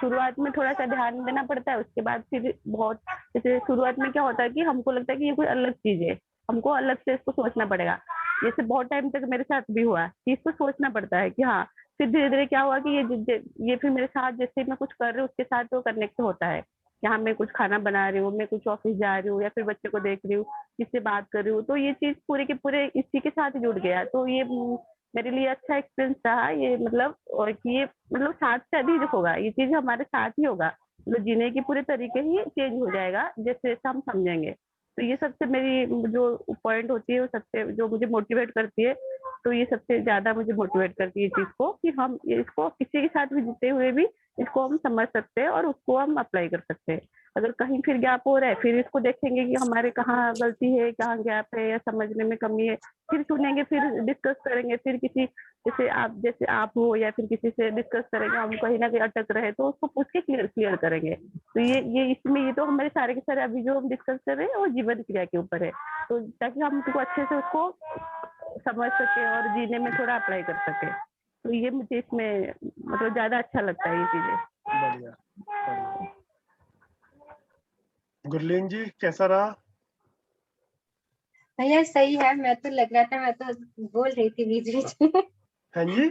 शुरुआत में थोड़ा सा ध्यान देना पड़ता है, उसके बाद फिर बहुत, जैसे शुरुआत में क्या होता है कि हमको लगता है कि ये कोई अलग चीज है, हमको अलग से इसको सोचना पड़ेगा। जैसे बहुत टाइम तक मेरे साथ भी हुआ कि इसको सोचना पड़ता है कि हाँ, फिर धीरे धीरे क्या हुआ कि ये फिर मेरे साथ जैसे मैं कुछ कर रही हूँ उसके साथ वो कनेक्ट होता है। यहाँ मैं कुछ खाना बना रही हूँ, मैं कुछ ऑफिस जा रही हूँ या फिर बच्चे को देख रही हूँ, किससे बात कर रही हूँ, तो ये चीज पूरे के पूरे इसी के साथ जुड़ गया। तो ये मेरे लिए अच्छा एक्सपीरियंस रहा ये, मतलब और कि ये मतलब साथ से अधिक होगा, ये चीज हमारे साथ ही होगा, मतलब जीने के पूरे तरीके ही चेंज हो जाएगा जैसे जैसे हम समझेंगे। तो ये सबसे मेरी जो पॉइंट होती है, वो सबसे जो मुझे मोटिवेट करती है, तो ये सबसे ज्यादा मुझे मोटिवेट करती है चीज को कि हम इसको किसी के साथ भी जीते हुए भी इसको हम समझ सकते हैं और उसको हम अप्लाई कर सकते हैं। अगर कहीं फिर गैप हो रहा है, फिर इसको देखेंगे कि हमारे कहाँ गलती है, कहाँ गैप है या समझने में कमी है, फिर सुनेंगे, फिर डिस्कस करेंगे, फिर किसी जैसे आप हो या फिर किसी से डिस्कस करेंगे, हम कहीं ना कहीं अटक रहे तो उसको पूछ के क्लियर करेंगे। तो ये इसमें ये तो हमारे सारे के सारे अभी जो हम डिस्कस कर रहे हैं वो जीवन क्रिया के ऊपर है, तो ताकि हम उसको अच्छे से उसको समझ सके और जीने में थोड़ा अप्लाई कर सके। तो ये मुझे इसमें मतलब ज्यादा अच्छा लगता है ये चीजें। बढ़िया बढ़िया। गुरलीन जी कैसा रहा? भैया सही है, मैं तो लग रहा था, मैं तो बोल रही थी बीच बीच में। हाँ जी,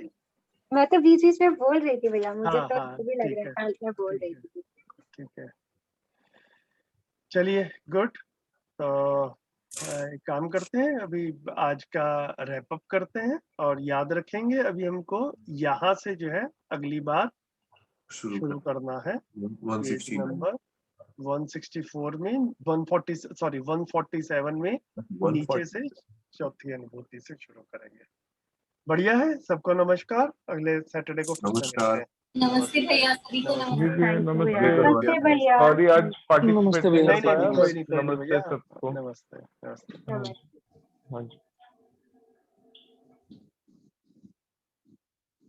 मैं तो बीच बीच में बोल रही थी भैया, मुझे हाँ तो हाँ भी लग ठीक रहा है, था मैं बोल ठीक रही है, थी। ठीक है। चलिए गुड। तो एक काम करते हैं, अभी आज का रैप अप करते हैं और याद रखेंगे अभी हमको यहाँ से जो है अगली बार शुरू करना है। पेज नंबर 164 में 147 में नीचे से चौथी अनुभूति से शुरू करेंगे। बढ़िया है, सबको नमस्कार, अगले सैटरडे को फिर से मिलते हैं। नमस्ते भैया, सभी को नमस्ते। नमस्ते भैया। सॉरी आज पार्टिसिपेट नहीं नहीं कर नहीं पाया, कोई नहीं नमस्ते भैया, सबको। नमस्ते नमस्ते। नमस्ते। हाँ जी।